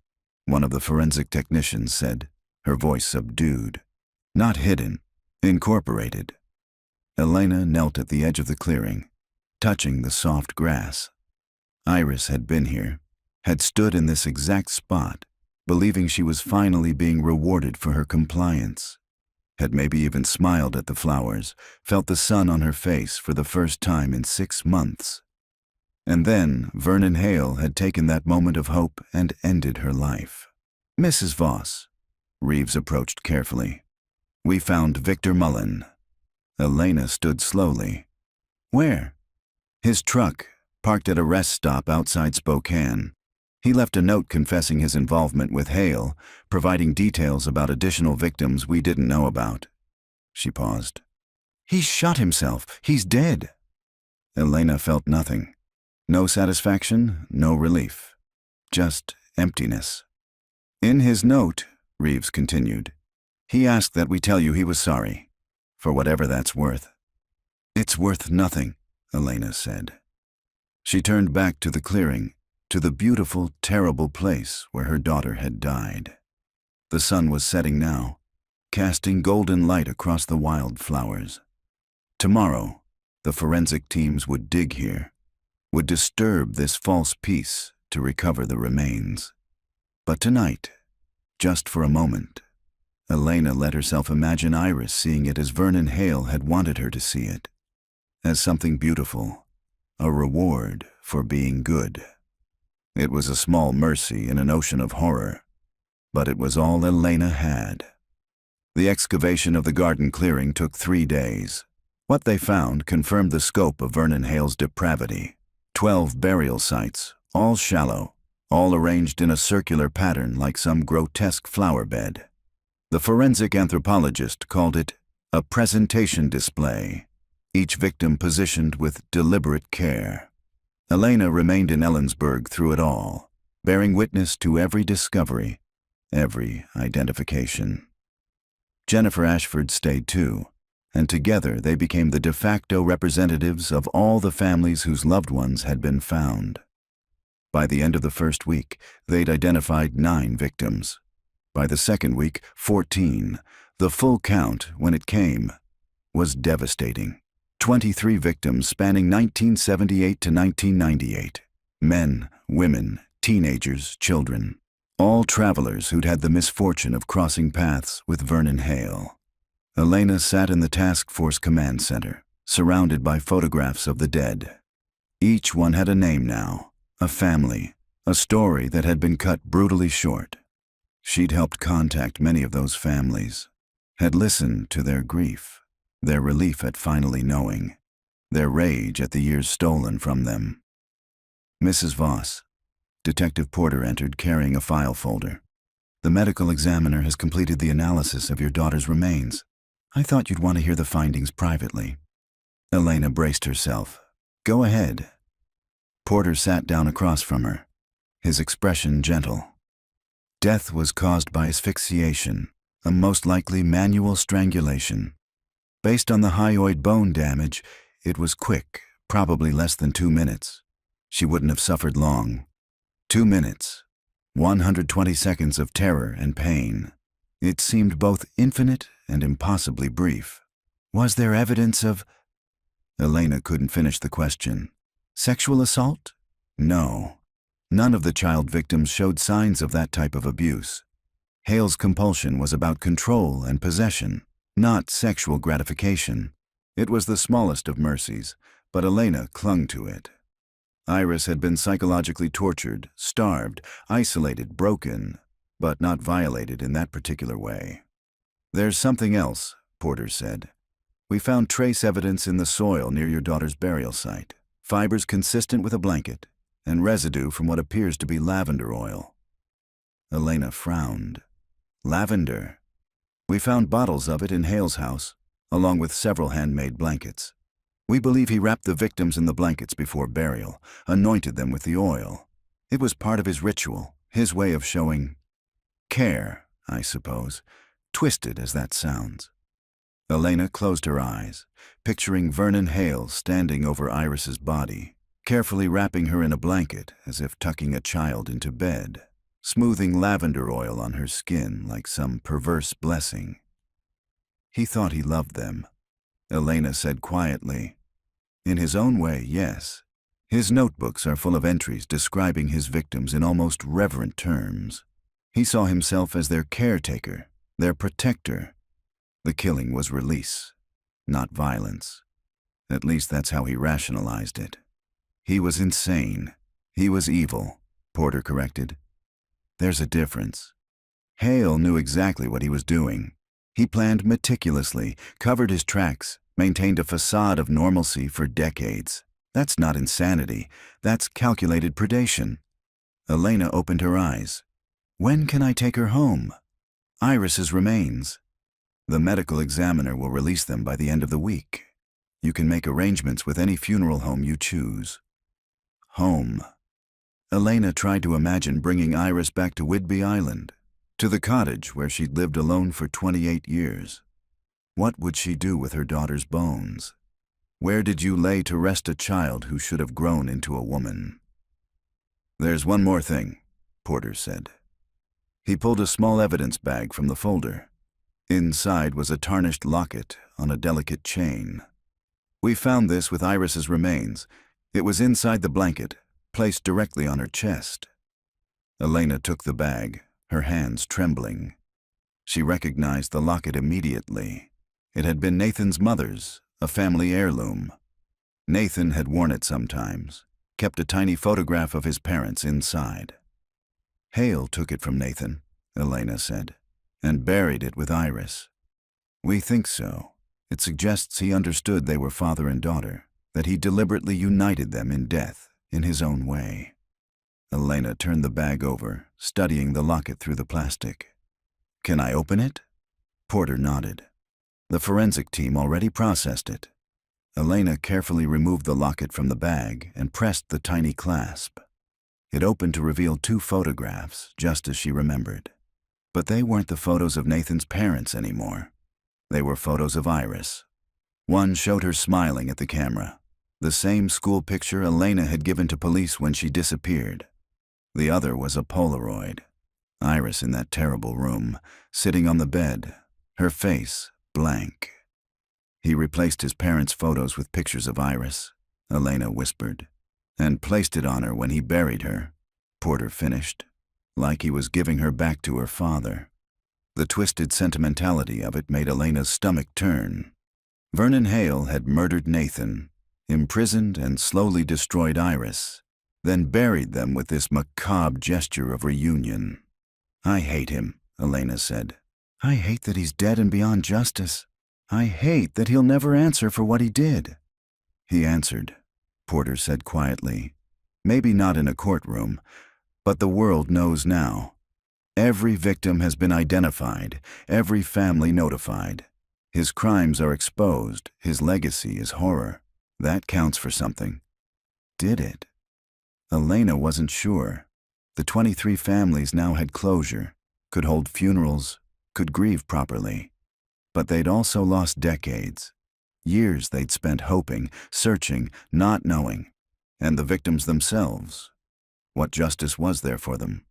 Speaker 1: one of the forensic technicians said, her voice subdued. Not hidden, incorporated. Elena knelt at the edge of the clearing, touching the soft grass. Iris had been here, had stood in this exact spot, believing she was finally being rewarded for her compliance. Had maybe even smiled at the flowers, felt the sun on her face for the first time in 6 months. And then Vernon Hale had taken that moment of hope and ended her life. Mrs. Voss, Reeves approached carefully. We found Victor Mullen. Elena stood slowly. Where? His truck, parked at a rest stop outside Spokane. He left a note confessing his involvement with Hale, providing details about additional victims we didn't know about. She paused. He shot himself. He's dead. Elena felt nothing. No satisfaction, no relief. Just emptiness. In his note, Reeves continued, he asked that we tell you he was sorry, for whatever that's worth. It's worth nothing, Elena said. She turned back to the clearing, to the beautiful, terrible place where her daughter had died. The sun was setting now, casting golden light across the wildflowers. Tomorrow, the forensic teams would dig here, would disturb this false peace to recover the remains. But tonight, just for a moment, Elena let herself imagine Iris seeing it as Vernon Hale had wanted her to see it, as something beautiful, a reward for being good. It was a small mercy in an ocean of horror, but it was all Elena had. The excavation of the garden clearing took 3 days. What they found confirmed the scope of Vernon Hale's depravity. 12 burial sites, all shallow, all arranged in a circular pattern like some grotesque flower bed. The forensic anthropologist called it a presentation display, each victim positioned with deliberate care. Elena remained in Ellensburg through it all, bearing witness to every discovery, every identification. Jennifer Ashford stayed too, and together they became the de facto representatives of all the families whose loved ones had been found. By the end of the first week, they'd identified 9 victims. By the second week, 14. The full count, when it came, was devastating. 23 victims spanning 1978 to 1998. Men, women, teenagers, children. All travelers who'd had the misfortune of crossing paths with Vernon Hale. Elena sat in the task force command center, surrounded by photographs of the dead. Each one had a name now, a family, a story that had been cut brutally short. She'd helped contact many of those families, had listened to their grief, their relief at finally knowing, their rage at the years stolen from them. Mrs. Voss, Detective Porter entered carrying a file folder. The medical examiner has completed the analysis of your daughter's remains. I thought you'd want to hear the findings privately. Elena braced herself. Go ahead. Porter sat down across from her, his expression gentle. Death was caused by asphyxiation, a most likely manual strangulation. Based on the hyoid bone damage, it was quick, probably less than 2 minutes. She wouldn't have suffered long. 2 minutes, 120 seconds of terror and pain. It seemed both infinite and impossibly brief. Was there evidence of... Elena couldn't finish the question. Sexual assault? No. None of the child victims showed signs of that type of abuse. Hale's compulsion was about control and possession, not sexual gratification. It was the smallest of mercies, but Elena clung to it. Iris had been psychologically tortured, starved, isolated, broken, but not violated in that particular way. There's something else, Porter said. We found trace evidence in the soil near your daughter's burial site, fibers consistent with a blanket, and residue from what appears to be lavender oil. Elena frowned. Lavender. We found bottles of it in Hale's house, along with several handmade blankets. We believe he wrapped the victims in the blankets before burial, anointed them with the oil. It was part of his ritual, his way of showing care, I suppose, twisted as that sounds. Elena closed her eyes, picturing Vernon Hale standing over Iris's body, carefully wrapping her in a blanket as if tucking a child into bed, smoothing lavender oil on her skin like some perverse blessing. He thought he loved them, Elena said quietly. In his own way, yes. His notebooks are full of entries describing his victims in almost reverent terms. He saw himself as their caretaker, their protector. The killing was release, not violence. At least that's how he rationalized it. He was insane. He was evil, Porter corrected. There's a difference. Hale knew exactly what he was doing. He planned meticulously, covered his tracks, maintained a facade of normalcy for decades. That's not insanity. That's calculated predation. Elena opened her eyes. When can I take her home? Iris's remains. The medical examiner will release them by the end of the week. You can make arrangements with any funeral home you choose. Home. Elena tried to imagine bringing Iris back to Whidbey Island, to the cottage where she'd lived alone for 28 years. What would she do with her daughter's bones? Where did you lay to rest a child who should have grown into a woman? There's one more thing, Porter said. He pulled a small evidence bag from the folder. Inside was a tarnished locket on a delicate chain. We found this with Iris's remains. It was inside the blanket, placed directly on her chest. Elena took the bag, her hands trembling. She recognized the locket immediately. It had been Nathan's mother's, a family heirloom. Nathan had worn it sometimes, kept a tiny photograph of his parents inside. Hale took it from Nathan, Elena said, and buried it with Iris. We think so. It suggests he understood they were father and daughter, that he deliberately united them in death, in his own way. Elena turned the bag over, studying the locket through the plastic. Can I open it? Porter nodded. The forensic team already processed it. Elena carefully removed the locket from the bag and pressed the tiny clasp. It opened to reveal 2 photographs, just as she remembered. But they weren't the photos of Nathan's parents anymore. They were photos of Iris. One showed her smiling at the camera, the same school picture Elena had given to police when she disappeared. The other was a Polaroid. Iris in that terrible room, sitting on the bed, her face blank. He replaced his parents' photos with pictures of Iris, Elena whispered, and placed it on her when he buried her, Porter finished, like he was giving her back to her father. The twisted sentimentality of it made Elena's stomach turn. Vernon Hale had murdered Nathan, imprisoned and slowly destroyed Iris, then buried them with this macabre gesture of reunion. I hate him, Elena said. I hate that he's dead and beyond justice. I hate that he'll never answer for what he did. He answered, Porter said quietly. Maybe not in a courtroom, but the world knows now. Every victim has been identified, every family notified. His crimes are exposed, his legacy is horror. That counts for something. Did it? Elena wasn't sure. The 23 families now had closure, could hold funerals, could grieve properly. But they'd also lost decades. Years they'd spent hoping, searching, not knowing. And the victims themselves. What justice was there for them?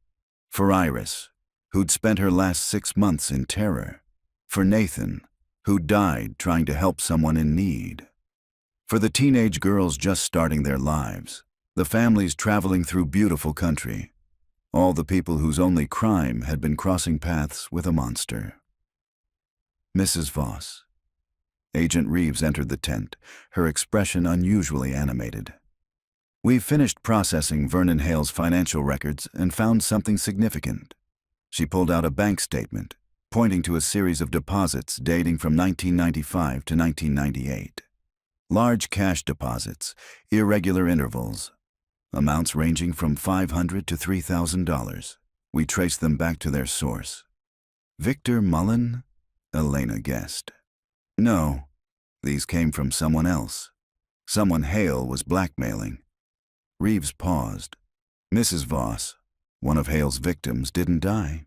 Speaker 1: For Iris, who'd spent her last 6 months in terror. For Nathan, who died trying to help someone in need. For the teenage girls just starting their lives. The families traveling through beautiful country. All the people whose only crime had been crossing paths with a monster. Mrs. Voss. Agent Reeves entered the tent, her expression unusually animated. We've finished processing Vernon Hale's financial records and found something significant. She pulled out a bank statement, pointing to a series of deposits dating from 1995 to 1998. Large cash deposits, irregular intervals. Amounts ranging from $500 to $3,000. We traced them back to their source. Victor Mullen? Elena guessed. No, these came from someone else. Someone Hale was blackmailing. Reeves paused. Mrs. Voss, one of Hale's victims, didn't die.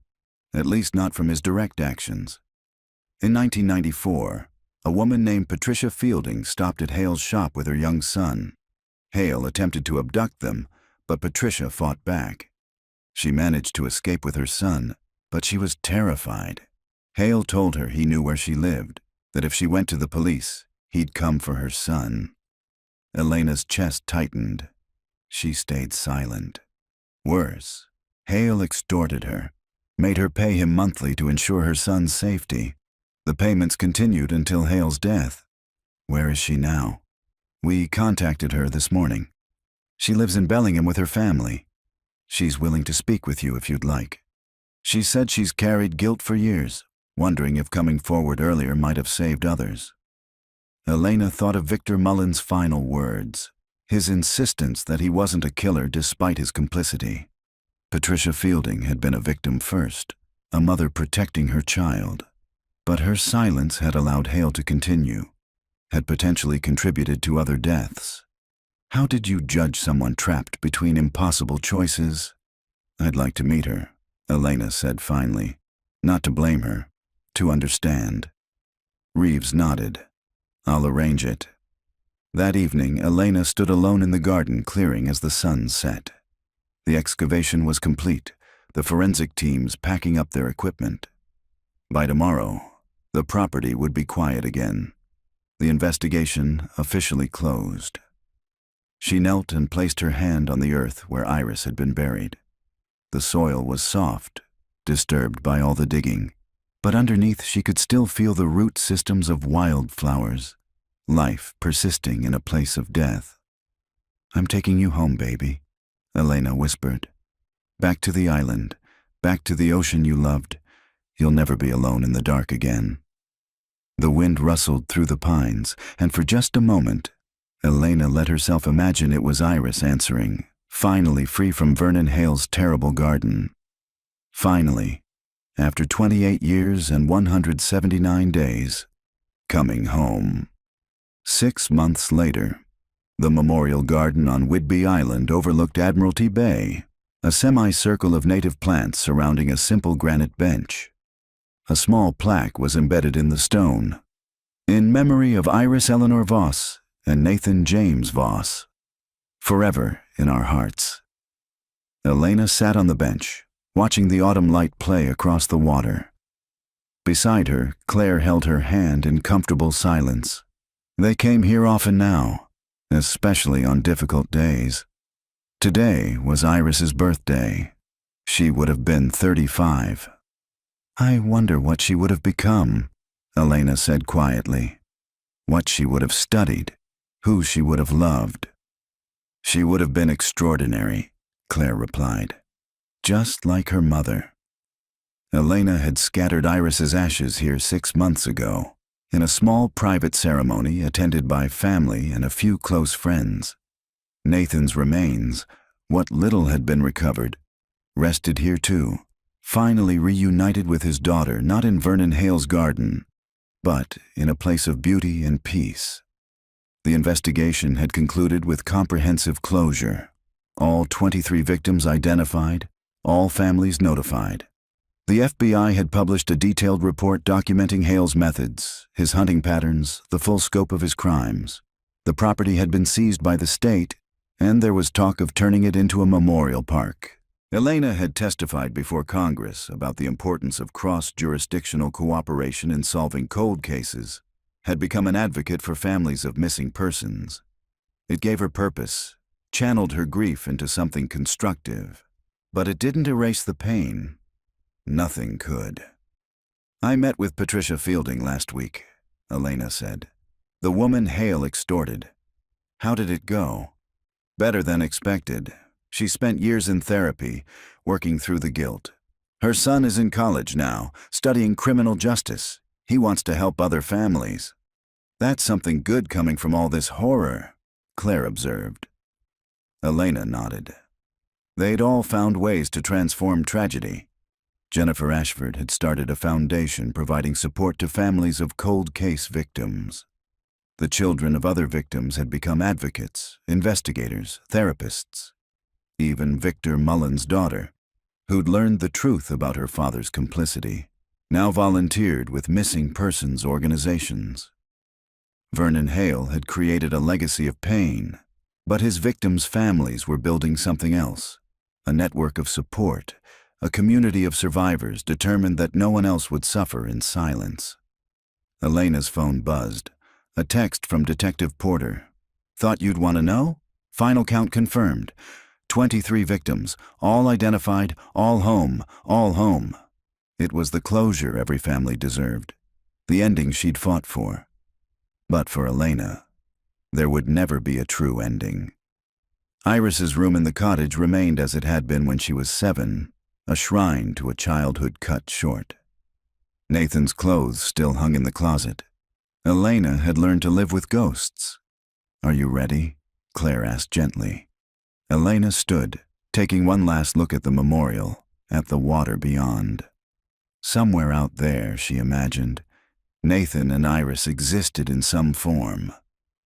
Speaker 1: At least not from his direct actions. In 1994, a woman named Patricia Fielding stopped at Hale's shop with her young son. Hale attempted to abduct them, but Patricia fought back. She managed to escape with her son, but she was terrified. Hale told her he knew where she lived, that if she went to the police, he'd come for her son. Elena's chest tightened. She stayed silent. Worse, Hale extorted her, made her pay him monthly to ensure her son's safety. The payments continued until Hale's death. Where is she now? We contacted her this morning. She lives in Bellingham with her family. She's willing to speak with you if you'd like. She said she's carried guilt for years, wondering if coming forward earlier might have saved others. Elena thought of Victor Mullen's final words, his insistence that he wasn't a killer despite his complicity. Patricia Fielding had been a victim first, a mother protecting her child. But her silence had allowed Hale to continue, had potentially contributed to other deaths. How did you judge someone trapped between impossible choices? I'd like to meet her, Elena said finally. Not to blame her, to understand. Reeves nodded. I'll arrange it. That evening, Elena stood alone in the garden clearing as the sun set. The excavation was complete, the forensic teams packing up their equipment. By tomorrow, the property would be quiet again. The investigation officially closed. She knelt and placed her hand on the earth where Iris had been buried. The soil was soft, disturbed by all the digging, but underneath she could still feel the root systems of wildflowers, life persisting in a place of death. I'm taking you home, baby, Elena whispered. Back to the island, back to the ocean you loved. You'll never be alone in the dark again. The wind rustled through the pines, and for just a moment, Elena let herself imagine it was Iris answering, finally free from Vernon Hale's terrible garden. Finally, after 28 years and 179 days, coming home. 6 months later, the memorial garden on Whidbey Island overlooked Admiralty Bay, a semicircle of native plants surrounding a simple granite bench. A small plaque was embedded in the stone, in memory of Iris Eleanor Voss and Nathan James Voss, forever in our hearts. Elena sat on the bench, watching the autumn light play across the water. Beside her, Claire held her hand in comfortable silence. They came here often now, especially on difficult days. Today was Iris's birthday. She would have been 35. I wonder what she would have become, Elena said quietly. What she would have studied, who she would have loved. She would have been extraordinary, Claire replied. Just like her mother. Elena had scattered Iris's ashes here 6 months ago, in a small private ceremony attended by family and a few close friends. Nathan's remains, what little had been recovered, rested here too, finally reunited with his daughter not in Vernon Hale's garden, but in a place of beauty and peace. The investigation had concluded with comprehensive closure. All 23 victims identified, all families notified. The FBI had published a detailed report documenting Hale's methods, his hunting patterns, the full scope of his crimes. The property had been seized by the state, and there was talk of turning it into a memorial park. Elena had testified before Congress about the importance of cross-jurisdictional cooperation in solving cold cases, had become an advocate for families of missing persons. It gave her purpose, channeled her grief into something constructive, but it didn't erase the pain. Nothing could. I met with Patricia Fielding last week, Elena said. The woman Hale extorted. How did it go? Better than expected. She spent years in therapy, working through the guilt. Her son is in college now, studying criminal justice. He wants to help other families. That's something good coming from all this horror, Claire observed. Elena nodded. They'd all found ways to transform tragedy. Jennifer Ashford had started a foundation providing support to families of cold case victims. The children of other victims had become advocates, investigators, therapists. Even Victor Mullen's daughter, who'd learned the truth about her father's complicity, now volunteered with missing persons organizations. Vernon Hale had created a legacy of pain, but his victims' families were building something else, a network of support, a community of survivors determined that no one else would suffer in silence. Elena's phone buzzed. A text from Detective Porter. Thought you'd want to know? Final count confirmed. 23 victims, all identified, all home, all home. It was the closure every family deserved, the ending she'd fought for. But for Elena, there would never be a true ending. Iris's room in the cottage remained as it had been when she was 7, a shrine to a childhood cut short. Nathan's clothes still hung in the closet. Elena had learned to live with ghosts. Are you ready? Claire asked gently. Elena stood, taking one last look at the memorial, at the water beyond. Somewhere out there, she imagined, Nathan and Iris existed in some form,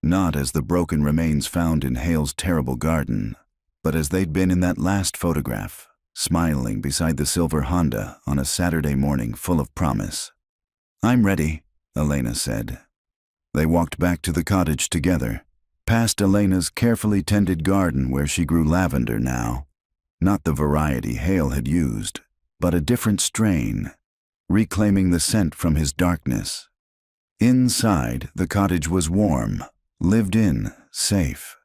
Speaker 1: not as the broken remains found in Hale's terrible garden, but as they'd been in that last photograph, smiling beside the silver Honda on a Saturday morning full of promise. "I'm ready," Elena said. They walked back to the cottage together, past Elena's carefully tended garden where she grew lavender now. Not the variety Hale had used, but a different strain, reclaiming the scent from his darkness. Inside, the cottage was warm, lived in, safe.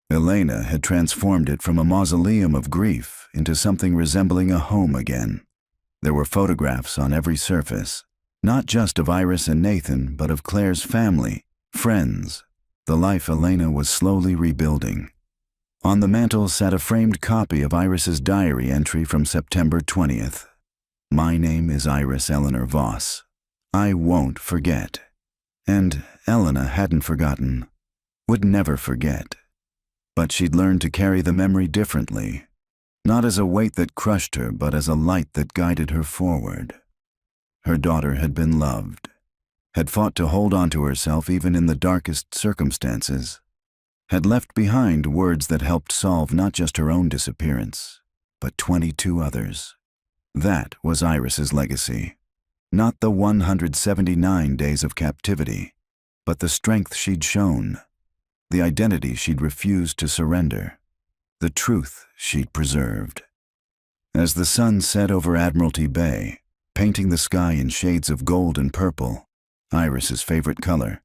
Speaker 1: Elena had transformed it from a mausoleum of grief into something resembling a home again. There were photographs on every surface, not just of Iris and Nathan, but of Claire's family, friends, the life Elena was slowly rebuilding. On the mantel sat a framed copy of Iris's diary entry from September 20th. "My name is Iris Eleanor Voss. I won't forget." And Elena hadn't forgotten, would never forget. But she'd learned to carry the memory differently, not as a weight that crushed her, but as a light that guided her forward. Her daughter had been loved, had fought to hold on to herself even in the darkest circumstances, had left behind words that helped solve not just her own disappearance, but 22 others. That was Iris's legacy. Not the 179 days of captivity, but the strength she'd shown, the identity she'd refused to surrender, the truth she'd preserved. As the sun set over Admiralty Bay, painting the sky in shades of gold and purple, Iris's favorite color,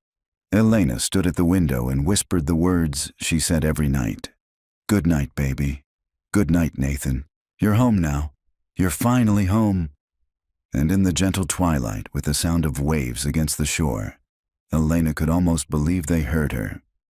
Speaker 1: Elena stood at the window and whispered the words she said every night. "Good night, baby. Good night, Nathan. You're home now. You're finally home." And in the gentle twilight, with the sound of waves against the shore, Elena could almost believe they heard her.